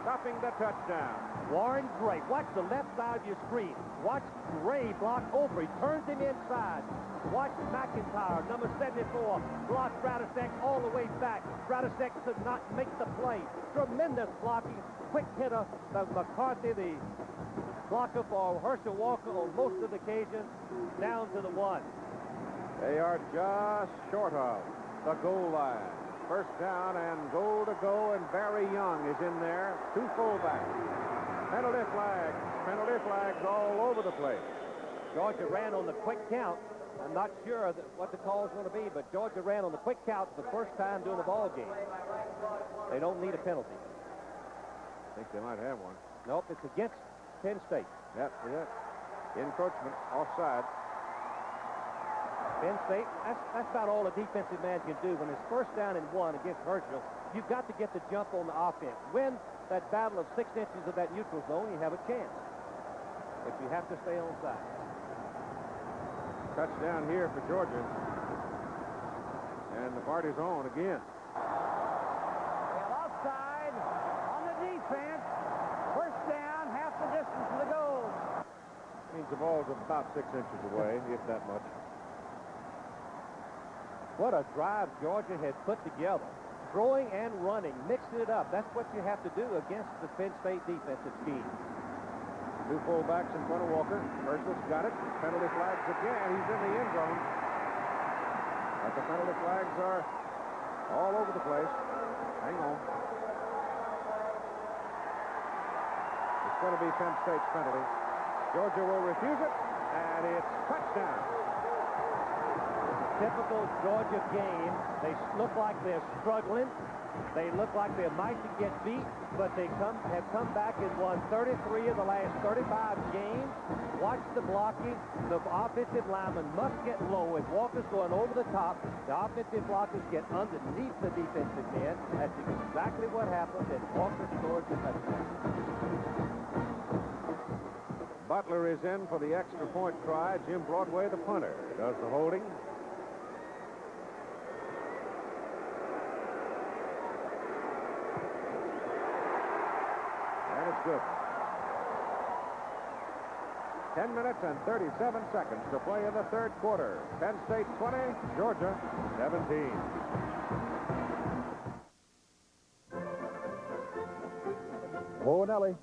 stopping the touchdown. Warren Gray. Watch the left side of your screen. Watch Gray block over. He turns him inside. Watch McIntyre, number 74, block Radisek all the way back. Radisek could not make the play. Tremendous blocking. Quick hitter. McCarthy, the blocker for Herschel Walker on most of the occasions, down to the 1. They are just short of the goal line. First down and goal to go, and Barry Young is in there. 2 fullbacks. Penalty flags all over the place. Georgia ran on the quick count. I'm not sure what the call is going to be, but Georgia ran on the quick count for the first time during the ball game. They don't need a penalty. I think they might have one. Nope, it's against Penn State. Yep, encroachment, offside. Penn State, that's about all a defensive man can do. When it's first down and 1 against Herschel, you've got to get the jump on the offense. Win that battle of 6 inches of that neutral zone, you have a chance. But you have to stay on side. Touchdown here for Georgia. And the party's on again. Well, offside on the defense. First down, half the distance to the goal. Means the ball's about 6 inches away, if that much. What a drive Georgia has put together. Throwing and running, mixing it up. That's what you have to do against the Penn State defensive scheme. 2 fullbacks in front of Walker. Herschel's got it. Penalty flags again. He's in the end zone. But the penalty flags are all over the place. Hang on. It's going to be Penn State's penalty. Georgia will refuse it, and it's touchdown. Typical Georgia game. They look like they're struggling. They look like they might get beat, but they have come back and won 33 of the last 35 games. Watch the blocking. The offensive lineman must get low. If Walker's going over the top, the offensive blockers get underneath the defensive man. That's exactly what happened, and Walker scores the touchdown. Butler is in for the extra point try. Jim Broadway, the punter, does the holding. Good. 10 minutes and 37 seconds to play in the third quarter. Penn State 20, Georgia 17. Bo and Ellie,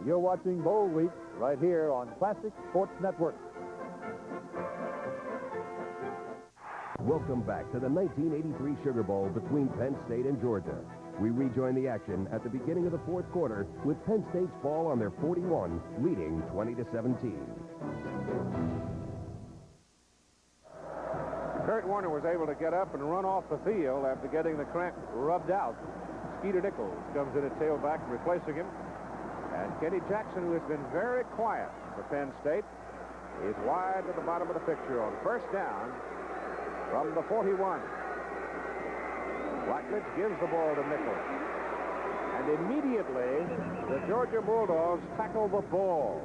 you're watching Bowl Week right here on Classic Sports Network. Welcome back to the 1983 Sugar Bowl between Penn State and Georgia. We rejoin the action at the beginning of the fourth quarter with Penn State's ball on their 41, leading 20-17. Kurt Warner was able to get up and run off the field after getting the cramp rubbed out. Skeeter Nichols comes in at tailback, replacing him. And Kenny Jackson, who has been very quiet for Penn State, is wide to the bottom of the picture on first down from the 41. Blackledge gives the ball to Nichols. And immediately, the Georgia Bulldogs tackle the ball.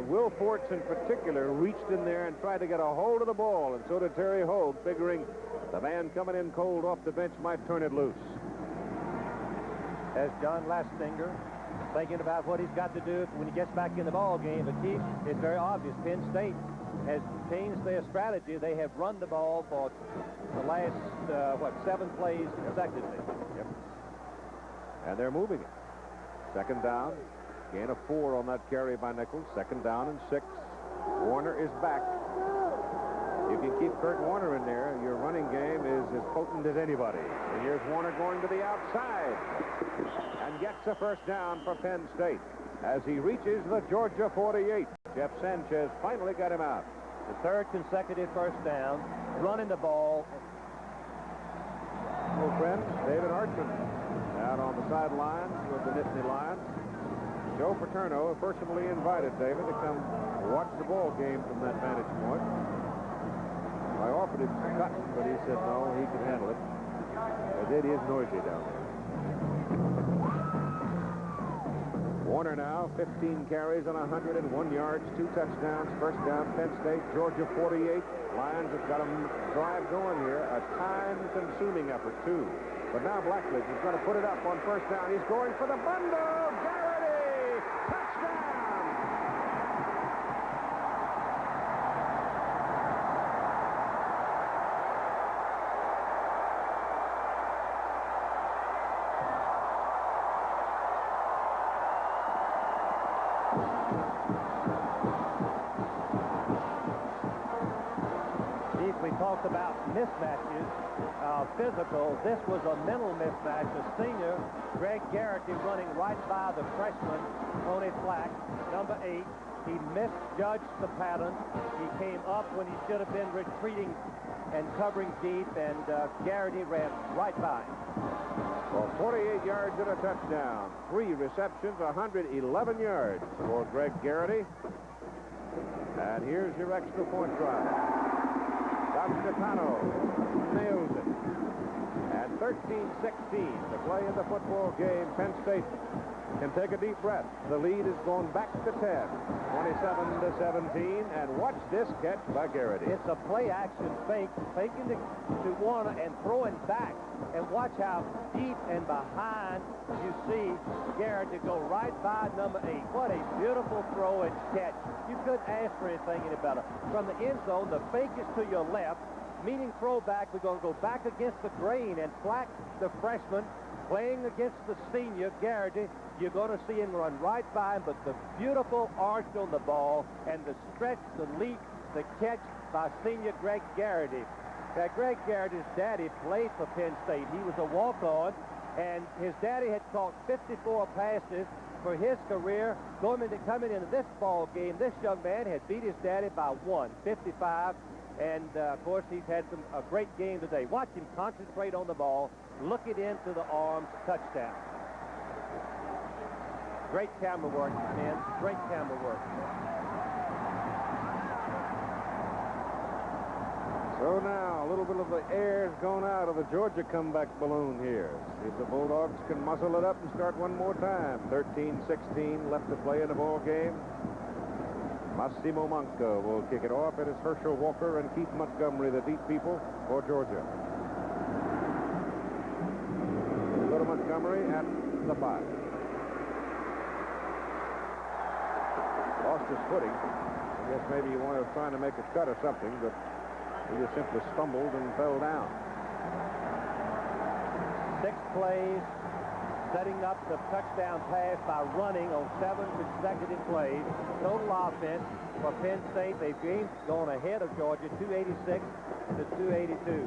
Will Forts, in particular, reached in there and tried to get a hold of the ball, and so did Terry Hogue, figuring the man coming in cold off the bench might turn it loose. As John Lastinger, thinking about what he's got to do when he gets back in the ball game, but Keith, it's very obvious. Penn State has changed their strategy. They have run the ball for the last, 7 plays consecutively. Yep. And they're moving it. Second down. Gain of 4 on that carry by Nichols. Second down and 6. Warner is back. You can keep Kurt Warner in there. Your running game is as potent as anybody. And here's Warner going to the outside and gets a first down for Penn State as he reaches the Georgia 48. Jeff Sanchez finally got him out. The third consecutive first down, running the ball. Old friends, David Archman out on the sidelines with the Nittany Lions. Joe Paterno personally invited David to come watch the ball game from that vantage point. I offered him some cotton, but he said no, he could handle it. It is noisy down there. Warner now, 15 carries on 101 yards, 2 touchdowns, first down, Penn State, Georgia 48. Lions have got a drive going here, a time-consuming effort, too. But now Blackledge is going to put it up on first down. He's going for the bundle. Garrity! Touchdown! Chief, we talked about mismatches, physical. This was a mental mismatch. The senior, Greg Garrity, running right by the freshman, Tony Flack, number 8. He misjudged the pattern. He came up when he should have been retreating and covering deep, and Garrity ran right by him. Well, 48 yards and a touchdown. 3 receptions, 111 yards for Greg Garrity. And here's your extra point try. Stefano nails it. And 13-16 to play in the football game. Penn State can take a deep breath. The lead is going back to 10, 27-17. And watch this catch by Garrity. It's a play-action fake, faking to one and throwing back. And watch how deep and behind you see Garrity go right by number 8. What a beautiful throw and catch. You couldn't ask for anything any better. From the end zone, the fake is to your left, meaning throwback. We're going to go back against the grain, and Flack, the freshman, playing against the senior, Garrity. You're going to see him run right by him, but the beautiful arch on the ball and the stretch, the leap, the catch by senior Greg Garrity. Now, Greg Garrity's daddy played for Penn State. He was a walk-on, and his daddy had caught 54 passes for his career. Coming into this ball game, this young man had beat his daddy by 55, and of course he's had a great game today. Watch him concentrate on the ball, look it into the arms, touchdown. Great camera work, man. Great camera work. So now, a little bit of the air's gone out of the Georgia comeback balloon here. See if the Bulldogs can muscle it up and start one more time. 13-16 left to play in the ball game. Massimo Manca will kick it off. It is Herschel Walker and Keith Montgomery, the deep people, for Georgia. We'll go to Montgomery at the 5. Lost his footing. I guess maybe he was trying to make a cut or something, but he just simply stumbled and fell down. 6 plays, setting up the touchdown pass by running on 7 consecutive plays. Total offense for Penn State. They've gone ahead of Georgia 286 to 282.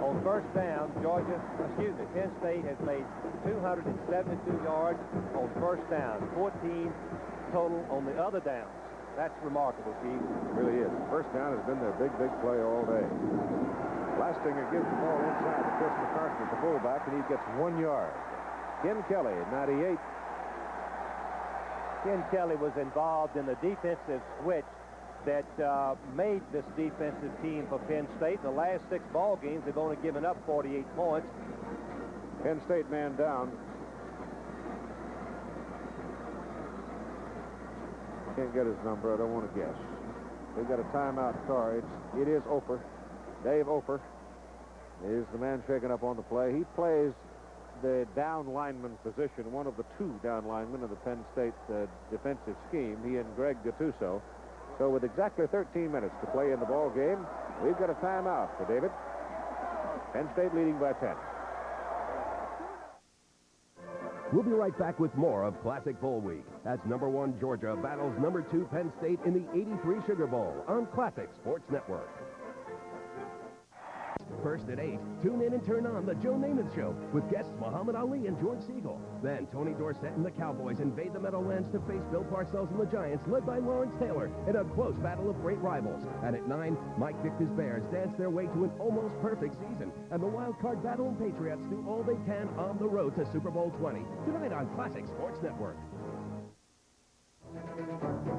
On first down, Penn State has made 272 yards on first down, 14 total on the other downs. That's remarkable, Keith. It really is. First down has been their big play all day. Lastinger gives the ball inside to Chris McCarthy, the fullback, and he gets 1 yard. Ken Kelly, 98. Ken Kelly was involved in the defensive switch that made this defensive team for Penn State. The last 6 ball games, they've only given up 48 points. Penn State man down. Can't get his number. I don't want to guess. They've got a timeout car. It is Oper. Dave Oper is the man shaking up on the play. He plays the down lineman position, one of the 2 down linemen of the Penn State defensive scheme, he and Greg Gattuso. So with exactly 13 minutes to play in the ball game, we've got a timeout for David. Penn State leading by 10. We'll be right back with more of Classic Bowl Week as #1 Georgia battles #2 Penn State in the '83 Sugar Bowl on Classic Sports Network. First at 8, tune in and turn on the Joe Namath Show with guests Muhammad Ali and George Siegel. Then Tony Dorsett and the Cowboys invade the Meadowlands to face Bill Parcells and the Giants, led by Lawrence Taylor, in a close battle of great rivals. And at 9, Mike Victor's Bears dance their way to an almost perfect season, and the wild card battling Patriots do all they can on the road to Super Bowl 20. Tonight on Classic Sports Network.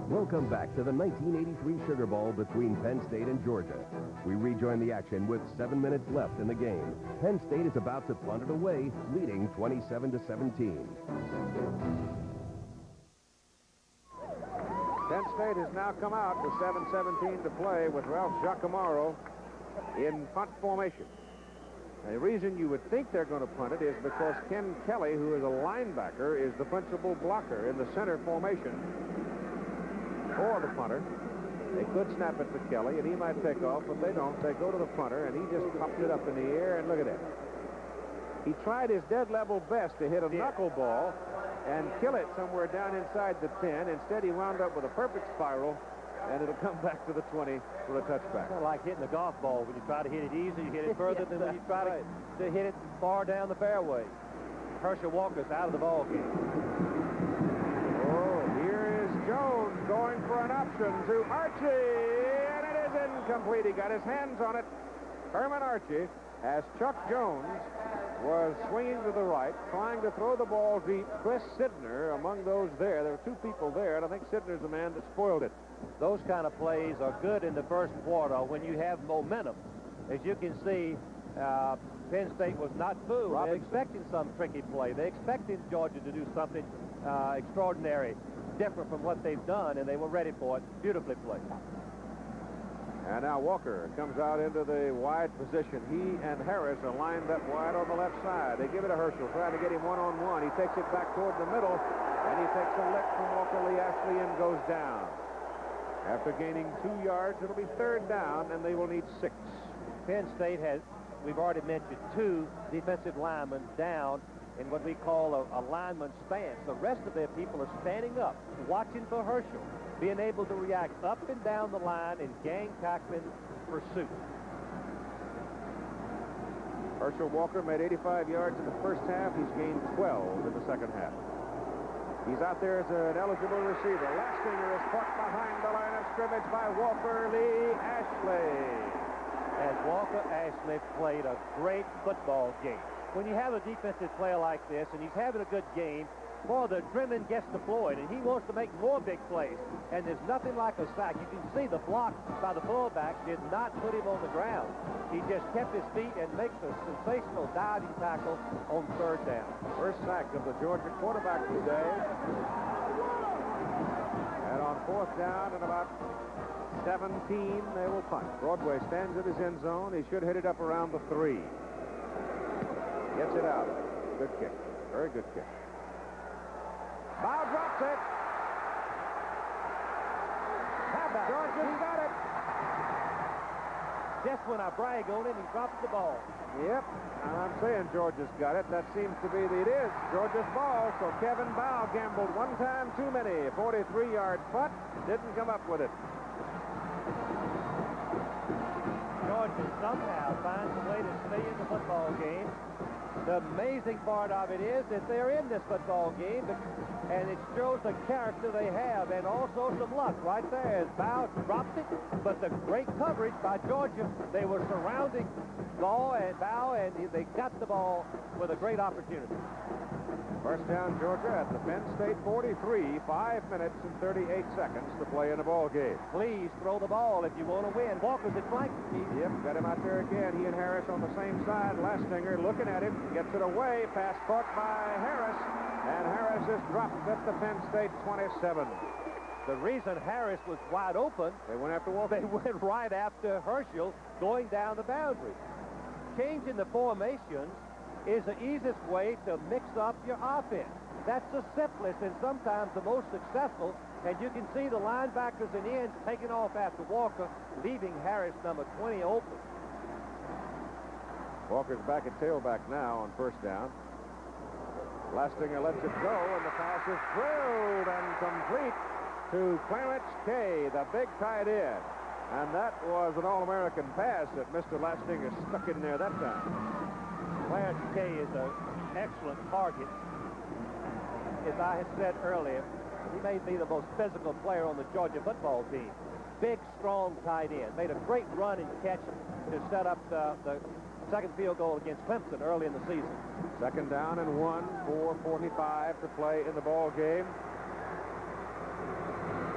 Welcome back to the 1983 Sugar Bowl between Penn State and Georgia. We rejoin the action with 7 minutes left in the game. Penn State is about to punt it away, leading 27-17. Penn State has now come out with 7:17 to play with Ralph Giacomo in punt formation. The reason you would think they're going to punt it is because Ken Kelly, who is a linebacker, is the principal blocker in the center formation for the punter. They could snap it to Kelly, and he might take off, but they don't. They go to the punter, and he just popped it up in the air, and look at that. He tried his dead level best to hit a knuckleball, and kill it somewhere down inside the 10. Instead, he wound up with a perfect spiral, and it'll come back to the 20 for a touchback. Kind of like hitting a golf ball. When you try to hit it easy, you hit it further than when you try to hit it far down the fairway. Herschel Walker's out of the ball game. Oh, here is Jones going for an option to Archie, and it is incomplete. He got his hands on it. Herman Archie, as Chuck Jones was swinging to the right, trying to throw the ball deep. Chris Sidner among those there. There were two people there, and I think Sidner's the man that spoiled it. Those kind of plays are good in the first quarter when you have momentum. As you can see, Penn State was not fooled. They expected some tricky play. They expected Georgia to do something extraordinary, different from what they've done, and they were ready for it. Beautifully played. And now Walker comes out into the wide position. He and Harris are lined up wide on the left side. They give it to Herschel, trying to get him one-on-one. He takes it back toward the middle, and he takes a lick from Walker Lee Ashley and goes down. After gaining 2 yards, it'll be third down, and they will need 6. Penn State has, we've already mentioned, 2 defensive linemen down in what we call a lineman stance. The rest of their people are standing up, watching for Herschel, being able to react up and down the line in gang tackling pursuit. Herschel Walker made 85 yards in the first half. He's gained 12 in the second half. He's out there as an eligible receiver. Lastinger is caught behind the line of scrimmage by Walker Lee Ashley. As Walker Ashley played a great football game. When you have a defensive player like this, and he's having a good game, boy, the adrenaline gets deployed, and he wants to make more big plays. And there's nothing like a sack. You can see the block by the fullback did not put him on the ground. He just kept his feet and makes a sensational diving tackle on third down. First sack of the Georgia quarterback today. And on fourth down and about 17, they will punt. Broadway stands at his end zone. He should hit it up around the 3. Gets it out. Good kick. Very good kick. Bow drops it. Georgia's got it. Just when I brag on him, he drops the ball. Yep, and I'm saying Georgia's got it. That seems to be it is Georgia's ball. So Kevin Bow gambled one time too many. 43-yard putt. Didn't come up with it. Georgia somehow finds a way to stay in the football game. The amazing part of it is that they're in this football game, and it shows the character they have, and also some luck right there as Bow dropped it, but the great coverage by Georgia. They were surrounding Bow, and they got the ball with a great opportunity. First down, Georgia at the Penn State 43, 5 minutes and 38 seconds to play in the ball game. Please throw the ball if you want to win. Walker's at flank. Yep, got him out there again. He and Harris on the same side. Lastinger looking at him, gets it away. Pass caught by Harris, and Harris is dropped at the Penn State 27. The reason Harris was wide open, they went after Walker. They went right after Herschel going down the boundary. Changing the formations is the easiest way to mix up your offense. That's the simplest and sometimes the most successful, and you can see the linebackers and ends taking off after Walker, leaving Harris, number 20, open. Walker's back at tailback now on first down. Lastinger lets it go, and the pass is drilled and complete to Clarence Kay, the big tight end. And that was an All-American pass that Mr. Lastinger stuck in there that time. Clarence Kay is an excellent target. As I had said earlier, he may be the most physical player on the Georgia football team. Big, strong tight end. Made a great run and catch to set up the second field goal against Clemson early in the season. Second down and 1, 4:45 to play in the ball game.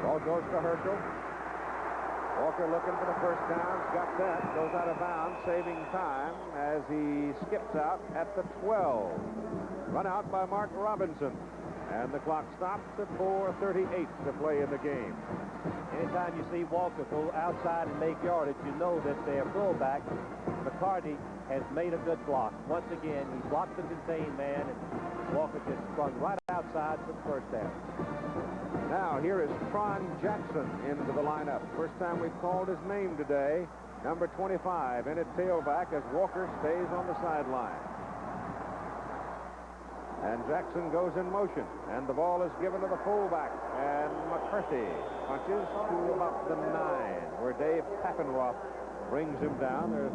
Ball goes to Herschel. Walker looking for the first down, got that, goes out of bounds, saving time as he skips out at the 12. Run out by Mark Robinson, and the clock stops at 4:38 to play in the game. Anytime you see Walker go outside and make yardage, you know that their fullback, McCarty, has made a good block. Once again, he blocked the contained man, and Walker just sprung right outside for the first down. Now, here is Tron Jackson into the lineup. First time we've called his name today. Number 25 in at tailback as Walker stays on the sideline. And Jackson goes in motion, and the ball is given to the fullback. And McCarthy punches to about the 9, where Dave Paffenroth brings him down. They're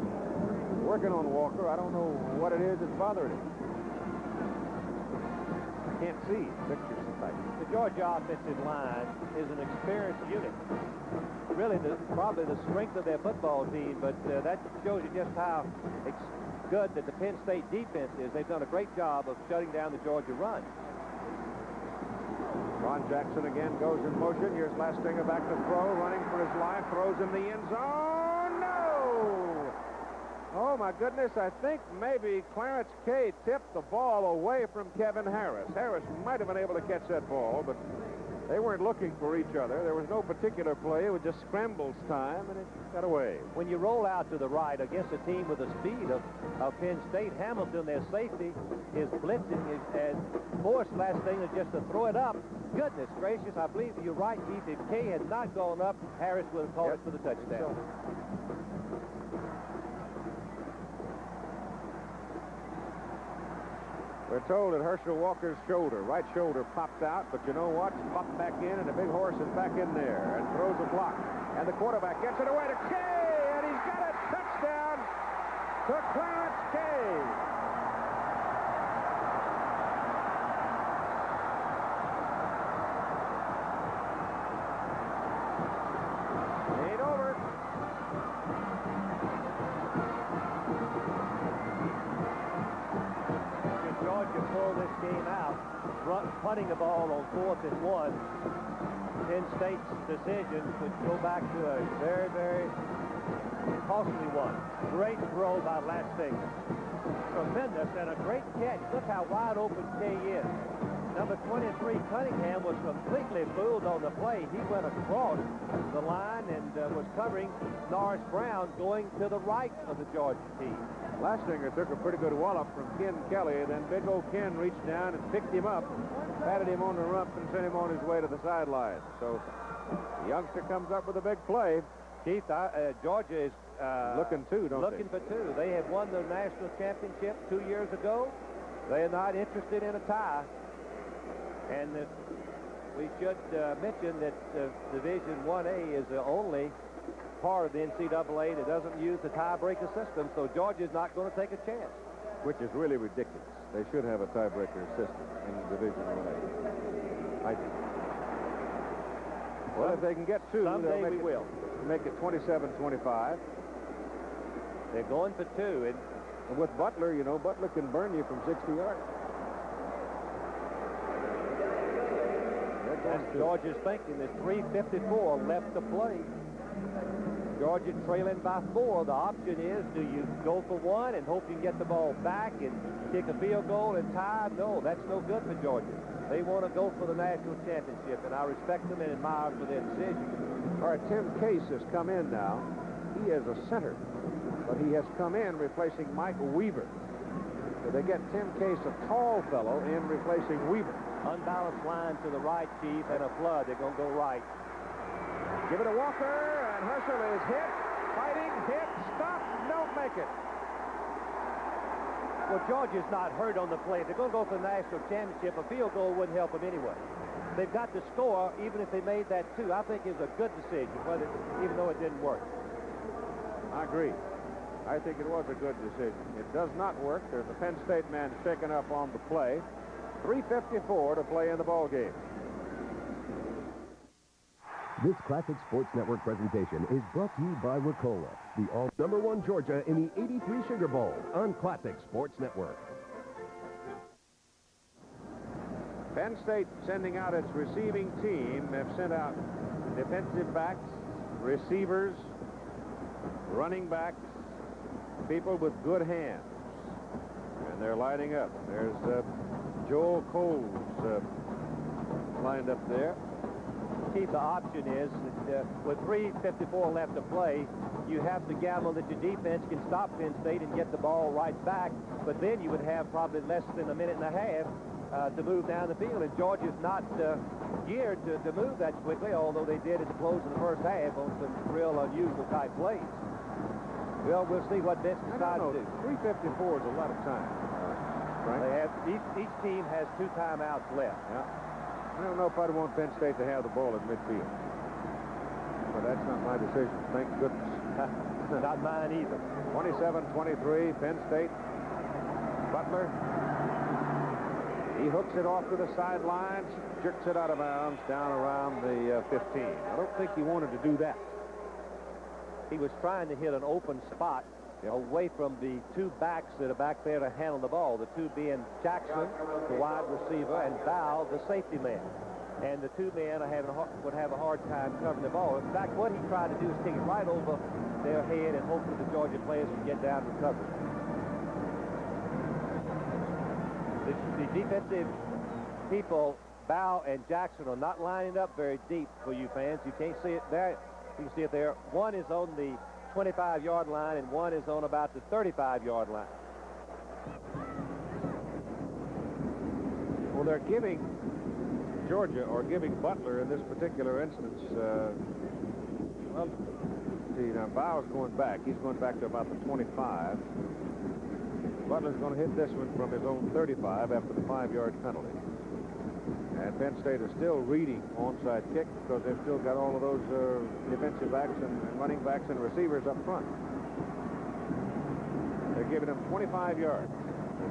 working on Walker. I don't know what it is that's bothering him. I can't see. Pictures tonight. The Georgia offensive line is an experienced unit. Really, probably the strength of their football team, but that shows you just how good that the Penn State defense is. They've done a great job of shutting down the Georgia run. Ron Jackson again goes in motion. Here's Lastinger back to throw, running for his life, throws in the end zone. No! Oh, my goodness, I think maybe Clarence Kay tipped the ball away from Kevin Harris. Harris might have been able to catch that ball, but they weren't looking for each other. There was no particular play. It was just scrambles time, and it got away. When you roll out to the right against a team with the speed of Penn State, Hamilton, their safety, is blitzing, and forced Lastinger just to throw it up. Goodness gracious, I believe you're right, Keith. If Kay had not gone up, Harris would have called it for the touchdown. We're told that Herschel Walker's shoulder, right shoulder, popped out, but you know what? Popped back in, and the big horse is back in there and throws a block. And the quarterback gets it away to Kay, and he's got a touchdown to Clarence Kay. Ain't over. Georgia pull this game out, punting the ball on 4th and 1. Penn State's decision would go back to a very, very costly one. Great throw by Lastinger. Tremendous and a great catch. Look how wide open Kay is. Number 23, Cunningham, was completely fooled on the play. He went across the line and was covering Norris Brown going to the right of the Georgia team. Lastinger took a pretty good wallop from Ken Kelly, then big old Ken reached down and picked him up, patted him on the rump, and sent him on his way to the sideline. So the youngster comes up with a big play. Keith, Georgia is looking for two. They have won the national championship 2 years ago. They are not interested in a tie. And we should mention that Division 1A is the only part of the NCAA that doesn't use the tiebreaker system, so Georgia's not going to take a chance. Which is really ridiculous. They should have a tiebreaker system in Division 1A, I think. Well, if they can get two, someday we will. Make it 27-25. They're going for two. And with Butler, you know, Butler can burn you from 60 yards. Georgia's thinking there's 3:54 left to play. Georgia trailing by 4. The option is, do you go for one and hope you can get the ball back and kick a field goal and tie? No, that's no good for Georgia. They want to go for the national championship, and I respect them and admire them for their decision. All right, Tim Case has come in now. He is a center, but he has come in replacing Mike Weaver. So they get Tim Case, a tall fellow, in replacing Weaver. Unbalanced line to the right, Chief, and a flood. They're going to go right. Give it to Walker, and Herschel is hit, fighting, hit, stop, don't make it. Well, Georgia's not hurt on the play. If they're going to go for the national championship, a field goal wouldn't help them anyway. They've got to score, even if they made that two. I think it was a good decision, even though it didn't work. I agree. I think it was a good decision. It does not work. There's a Penn State man shaken up on the play. 3:54 to play in the ball game. This Classic Sports Network presentation is brought to you by Ricola, the all #1 Georgia in the '83 Sugar Bowl on Classic Sports Network. Penn State sending out its receiving team. Have sent out defensive backs, receivers, running backs, people with good hands. And they're lining up. There's Joel Coles lined up there. Keith, the option is that with 3:54 left to play, you have to gamble that your defense can stop Penn State and get the ball right back, but then you would have probably less than a minute and a half to move down the field, and Georgia's not geared to move that quickly, although they did at the close of the first half on some real unusual type plays. Well, we'll see what Vince decides to do. 3:54 is a lot of time. Frank. They have each team has 2 timeouts left. Yeah. I don't know if I'd want Penn State to have the ball at midfield. But that's not my decision. Thank goodness. Not mine either. 27-23, Penn State. Butler. He hooks it off to the sidelines, jerks it out of bounds down around the 15. I don't think he wanted to do that. He was trying to hit an open spot away from the 2 backs that are back there to handle the ball, the 2 being Jackson, the wide receiver, and Val, the safety man. And the 2 men would have a hard time covering the ball. In fact, what he tried to do is take it right over their head and hope that the Georgia players would get down and cover it. The defensive people, Val and Jackson, are not lining up very deep for you fans. You can't see it there. You can see it there. One is on the 25-yard line, and one is on about the 35-yard line. Well, they're giving Georgia, or giving Butler in this particular instance, well, see, now Bow's going back. He's going back to about the 25. Butler's going to hit this one from his own 35 after the 5-yard penalty. And Penn State is still reading onside kick because they've still got all of those defensive backs and running backs and receivers up front. They're giving them 25 yards.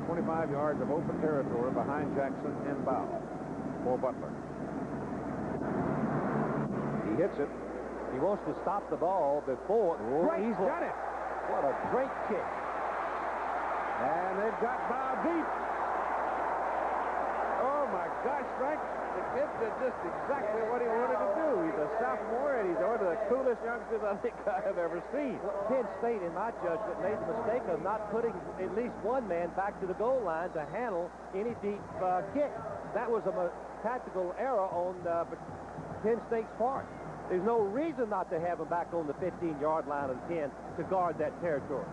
25 yards of open territory behind Jackson and Bow for Butler. He hits it. He wants to stop the ball before. He's got it. What a great kick. And they've got Bow deep. Oh, my gosh, Frank. The kid did just exactly what he wanted to do. He's a sophomore, and he's one of the coolest youngsters I think I have ever seen. Penn State, in my judgment, made the mistake of not putting at least one man back to the goal line to handle any deep kick. That was a tactical error on Penn State's part. There's no reason not to have him back on the 15-yard line of the 10 to guard that territory.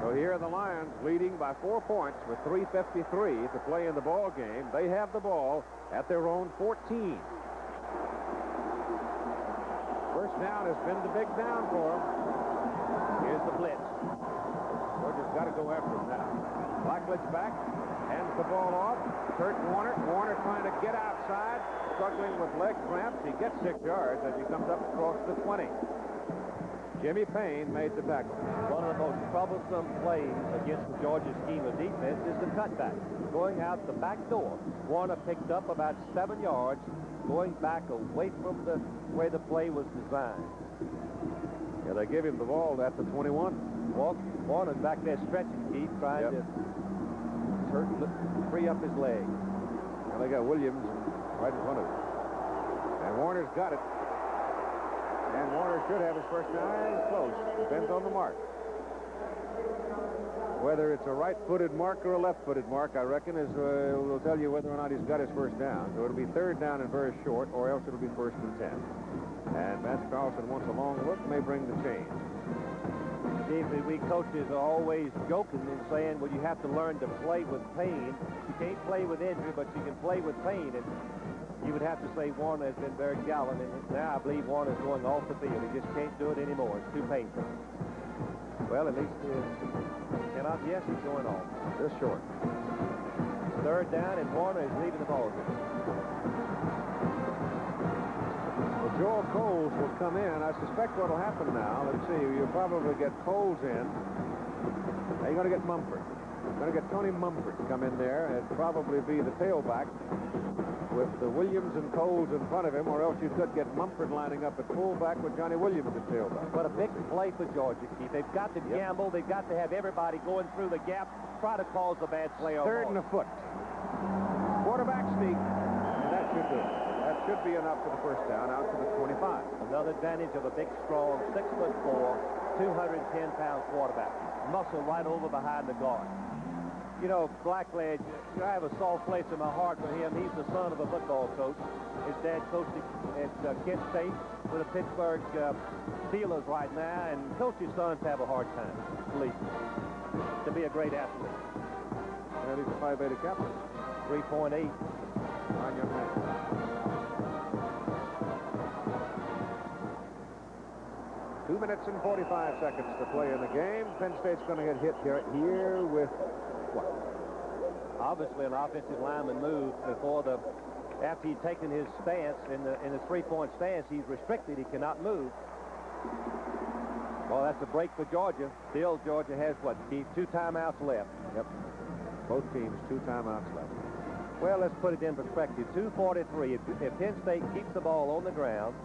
So here are the Lions leading by 4 points with 3:53 to play in the ball game. They have the ball at their own 14. First down has been the big down for them. Here's the blitz. Georgia's got to go after him now. Blackledge back, hands the ball off. Kurt Warner. Warner trying to get outside, struggling with leg cramps. He gets 6 yards as he comes up across the 20. Jimmy Payne made the tackle. One of the most troublesome plays against the Georgia scheme of defense is the cutback. Going out the back door. Warner picked up about 7 yards, going back away from the way the play was designed. Yeah, they give him the ball at the 21. Warner's back there stretching, Keith, trying to free up his leg. Well, they got Williams right in front of him. And Warner's got it. And Warner should have his first down. Close. Depends on the mark. Whether it's a right-footed mark or a left-footed mark, I reckon, will tell you whether or not he's got his first down. So it'll be 3rd down and very short, or else it'll be 1st and 10. And Vance Carlson wants a long look, may bring the change. Steve, we coaches are always joking and saying, well, you have to learn to play with pain. You can't play with injury, but you can play with pain. And you would have to say Warner has been very gallant, and now I believe Warner's going off the field. He just can't do it anymore. It's too painful. Well, at least cannot. Yes, he's going off. Just short. 3rd down, and Warner is leaving the ball game. Well, Joel Coles will come in. I suspect what will happen now, let's see, you'll probably get Coles in. Now you're going to get Mumford. You're going to get Tony Mumford come in there and probably be the tailback with the Williams and Coles in front of him, or else you could get Mumford lining up at fullback with Johnny Williams at tailback. What a big play for Georgia, Keith. They've got to gamble. They've got to have everybody going through the gap, try to cause a bad play. 3rd and a foot. Quarterback sneak, and that should do it. That should be enough for the first down out to the 25. Another advantage of a big, strong, 6'4", 210-pound quarterback. Muscle right over behind the guard. You know, Blackledge, I have a soft place in my heart for him. He's the son of a football coach. His dad coached at Kent State with the Pittsburgh Steelers right now, and coach's sons have a hard time, believe me, to be a great athlete. And he's a Phi Beta captain. 3.8. Fine young man. Two minutes and 45 seconds to play in the game. Penn State's going to get hit here with Obviously, an offensive lineman moved after he'd taken his stance in the three-point stance. He's restricted. He cannot move. Well, that's a break for Georgia. Still, Georgia has, what, 2 timeouts left. Yep. Both teams 2 timeouts left. Well, let's put it in perspective. 2:43. If Penn State keeps the ball on the ground,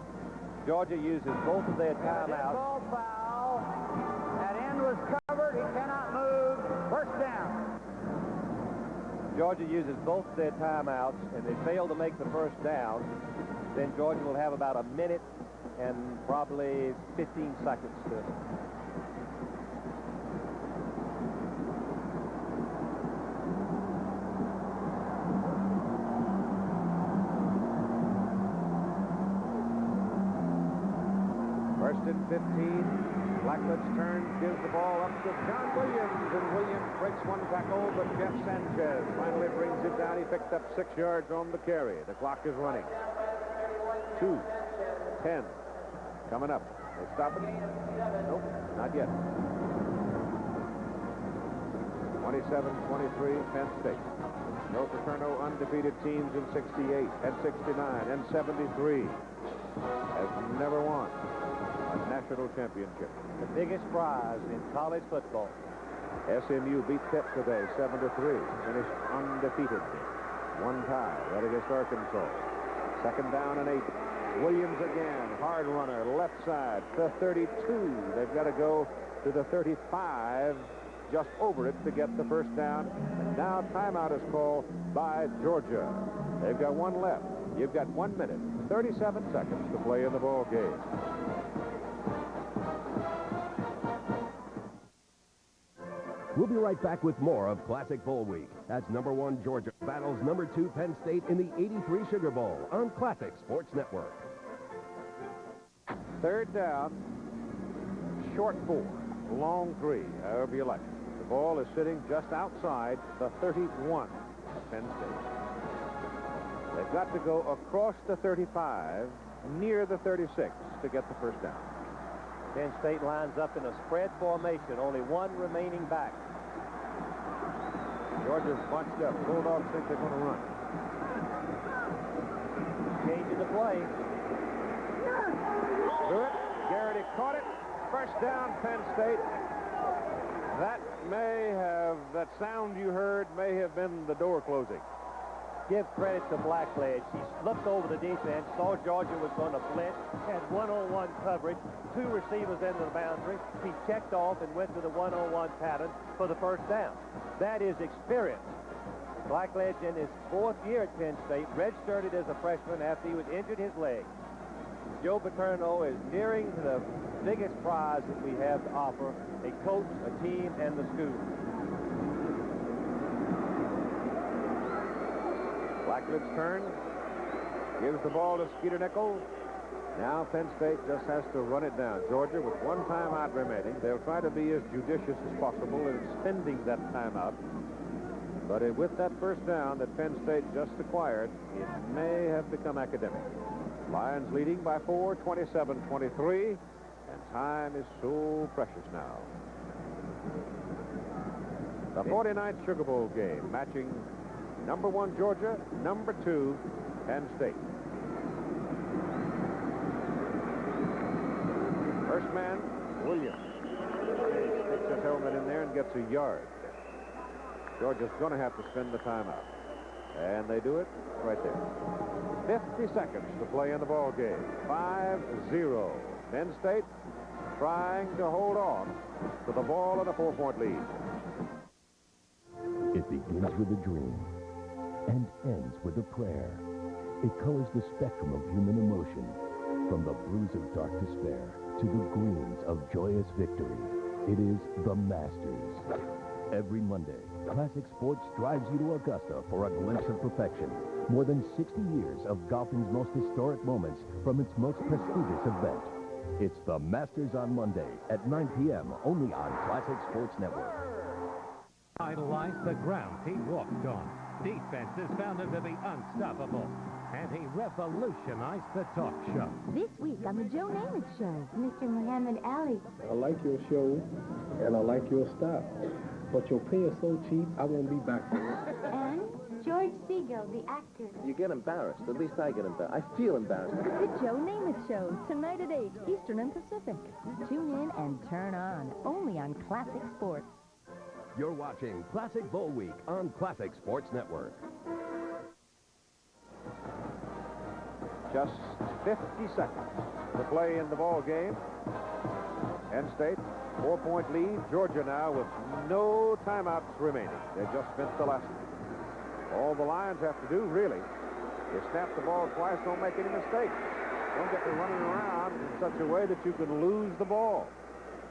Georgia uses both of their timeouts. Ball foul. That end was covered. He cannot move. First down. Georgia uses both their timeouts, and they fail to make the first down, then Georgia will have about a minute and probably 15 seconds to... First and 15. Blackledge turns, gives the ball up to John Williams, and Williams breaks one tackle, but Jeff Sanchez finally brings it down. He picked up 6 yards on the carry. The clock is running. 2:10 coming up. They stop it? Nope, not yet. 27-23, Penn State. No Paterno undefeated teams in 68 and 69 and 73. Has never won a national championship. The biggest prize in college football. SMU beat Pitt today, 7-3. Finished undefeated. 1 tie, right against Arkansas. 2nd down and 8. Williams again, hard runner, left side, the 32. They've got to go to the 35, just over it to get the first down. And now timeout is called by Georgia. They've got 1 left. You've got 1 minute, 37 seconds to play in the ball game. We'll be right back with more of Classic Bowl Week as #1 Georgia battles #2 Penn State in the '83 Sugar Bowl on Classic Sports Network. 3rd down, short 4, long 3, however you like it. The ball is sitting just outside the 31 of Penn State. They've got to go across the 35, near the 36 to get the first down. Penn State lines up in a spread formation, only 1 remaining back. Georgia's bunched up. Bulldogs think they're going to run. Changing the play. Do it. Garrity caught it. First down, Penn State. That sound you heard may have been the door closing. Give credit to Blackledge. He looked over the defense, saw Georgia was going to blitz, had 1-on-1 coverage, 2 receivers into the boundary. He checked off and went to the 1-on-1 pattern for the first down. That is experience. Blackledge, in his 4th year at Penn State, redshirted as a freshman after he was injured his leg. Joe Paterno is nearing the biggest prize that we have to offer: a coach, a team, and the school. Blackledge turns, gives the ball to Skeeter Nickel. Now Penn State just has to run it down. Georgia with 1 timeout remaining. They'll try to be as judicious as possible in spending that timeout. But with that first down that Penn State just acquired, it may have become academic. Lions leading by 4, 27-23, and time is so precious now. The 49th Sugar Bowl game, matching #1 Georgia, #2 Penn State. First man, Williams. Sticks his helmet in there and gets a yard. Georgia's going to have to spend the timeout. And they do it right there. 50 seconds to play in the ball game. 5-0. Penn State trying to hold on to the ball and a 4-point lead. It begins with a dream and ends with a prayer. It colors the spectrum of human emotion, from the blues of dark despair to the greens of joyous victory. It is the Masters. Every Monday, Classic Sports drives you to Augusta for a glimpse of perfection. More than 60 years of golfing's most historic moments from its most prestigious event. It's the Masters on Monday at 9 p.m. only on Classic Sports Network. Idolize the ground he walked on. Defenses found him to be unstoppable. And he revolutionized the talk show. This week on the Joe Namath Show, Mr. Muhammad Ali. I like your show, and I like your style. But your pay is so cheap, I won't be back for it. And George Segal, the actor. You get embarrassed. At least I get embarrassed. I feel embarrassed. The Joe Namath Show, tonight at 8, Eastern and Pacific. Tune in and turn on, only on Classic Sports. You're watching Classic Bowl Week on Classic Sports Network. Just 50 seconds to play in the ball game. Penn State, 4-point lead. Georgia now with no timeouts remaining. They just spent the last one. All the Lions have to do, really, is snap the ball twice, don't make any mistakes. Don't get to running around in such a way that you can lose the ball.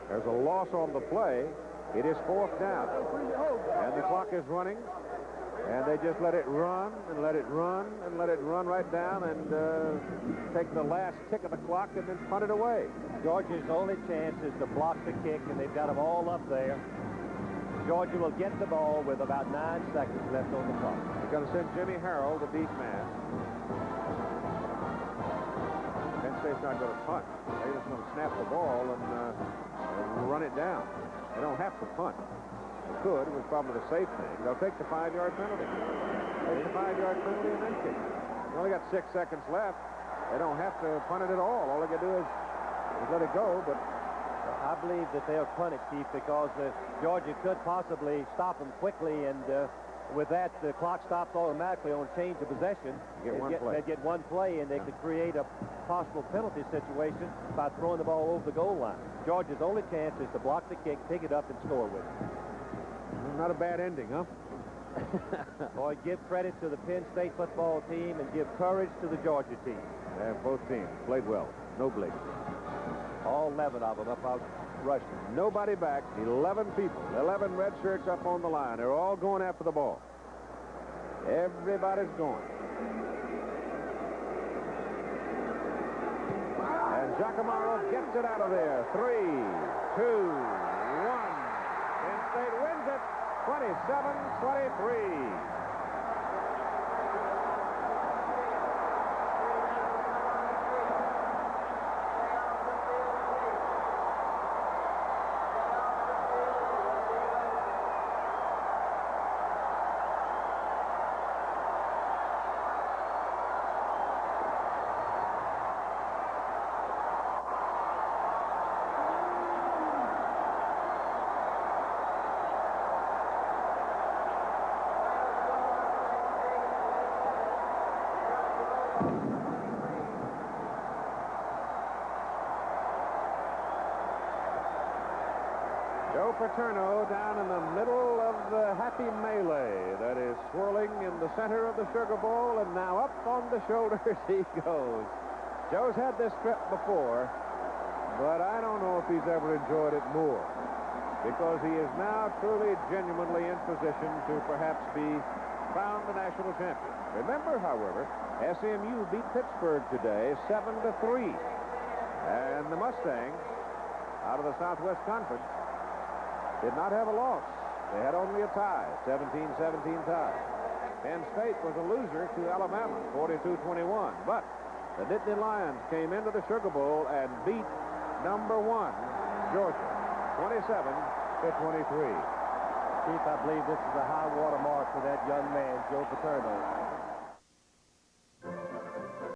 There's a loss on the play. It is 4th down. And the clock is running. And they just let it run and let it run and let it run right down and take the last tick of the clock and then punt it away. Georgia's only chance is to block the kick, and they've got them all up there. Georgia will get the ball with about 9 seconds left on the clock. They're going to send Jimmy Harrell, the deep man. Penn State's not going to punt. They're just going to snap the ball and run it down. They don't have to punt. They could. It was probably the safe thing. They'll take the 5-yard penalty. Take the 5-yard penalty and then kick. They only got 6 seconds left. They don't have to punt it at all. All they got to do is let it go, but I believe that they'll punt it, Keith, because Georgia could possibly stop them quickly, and with that, the clock stops automatically on change of possession. They'd get one play, and they could create a possible penalty situation by throwing the ball over the goal line. Georgia's only chance is to block the kick, pick it up, and score with it. Not a bad ending, huh? Boy, give credit to the Penn State football team and give courage to the Georgia team. Both teams played well. No bleeding. All 11 of them up out rushing. Nobody back. 11 people. 11 red shirts up on the line. They're all going after the ball. Everybody's going. And Giacomaro gets it out of there. 3, 2, 1. Penn State wins it. 27-23. Joe Paterno down in the middle of the happy melee that is swirling in the center of the Sugar Bowl, and now up on the shoulders he goes. Joe's had this trip before, but I don't know if he's ever enjoyed it more, because he is now truly, genuinely in position to perhaps be crowned the national champion. Remember, however, SMU beat Pittsburgh today 7-3, and the Mustangs, out of the Southwest Conference, did not have a loss. They had only a tie, 17-17 tie. Penn State was a loser to Alabama, 42-21. But the Nittany Lions came into the Sugar Bowl and beat number 1, Georgia, 27-23. Chief, I believe this is a high water mark for that young man, Joe Paterno.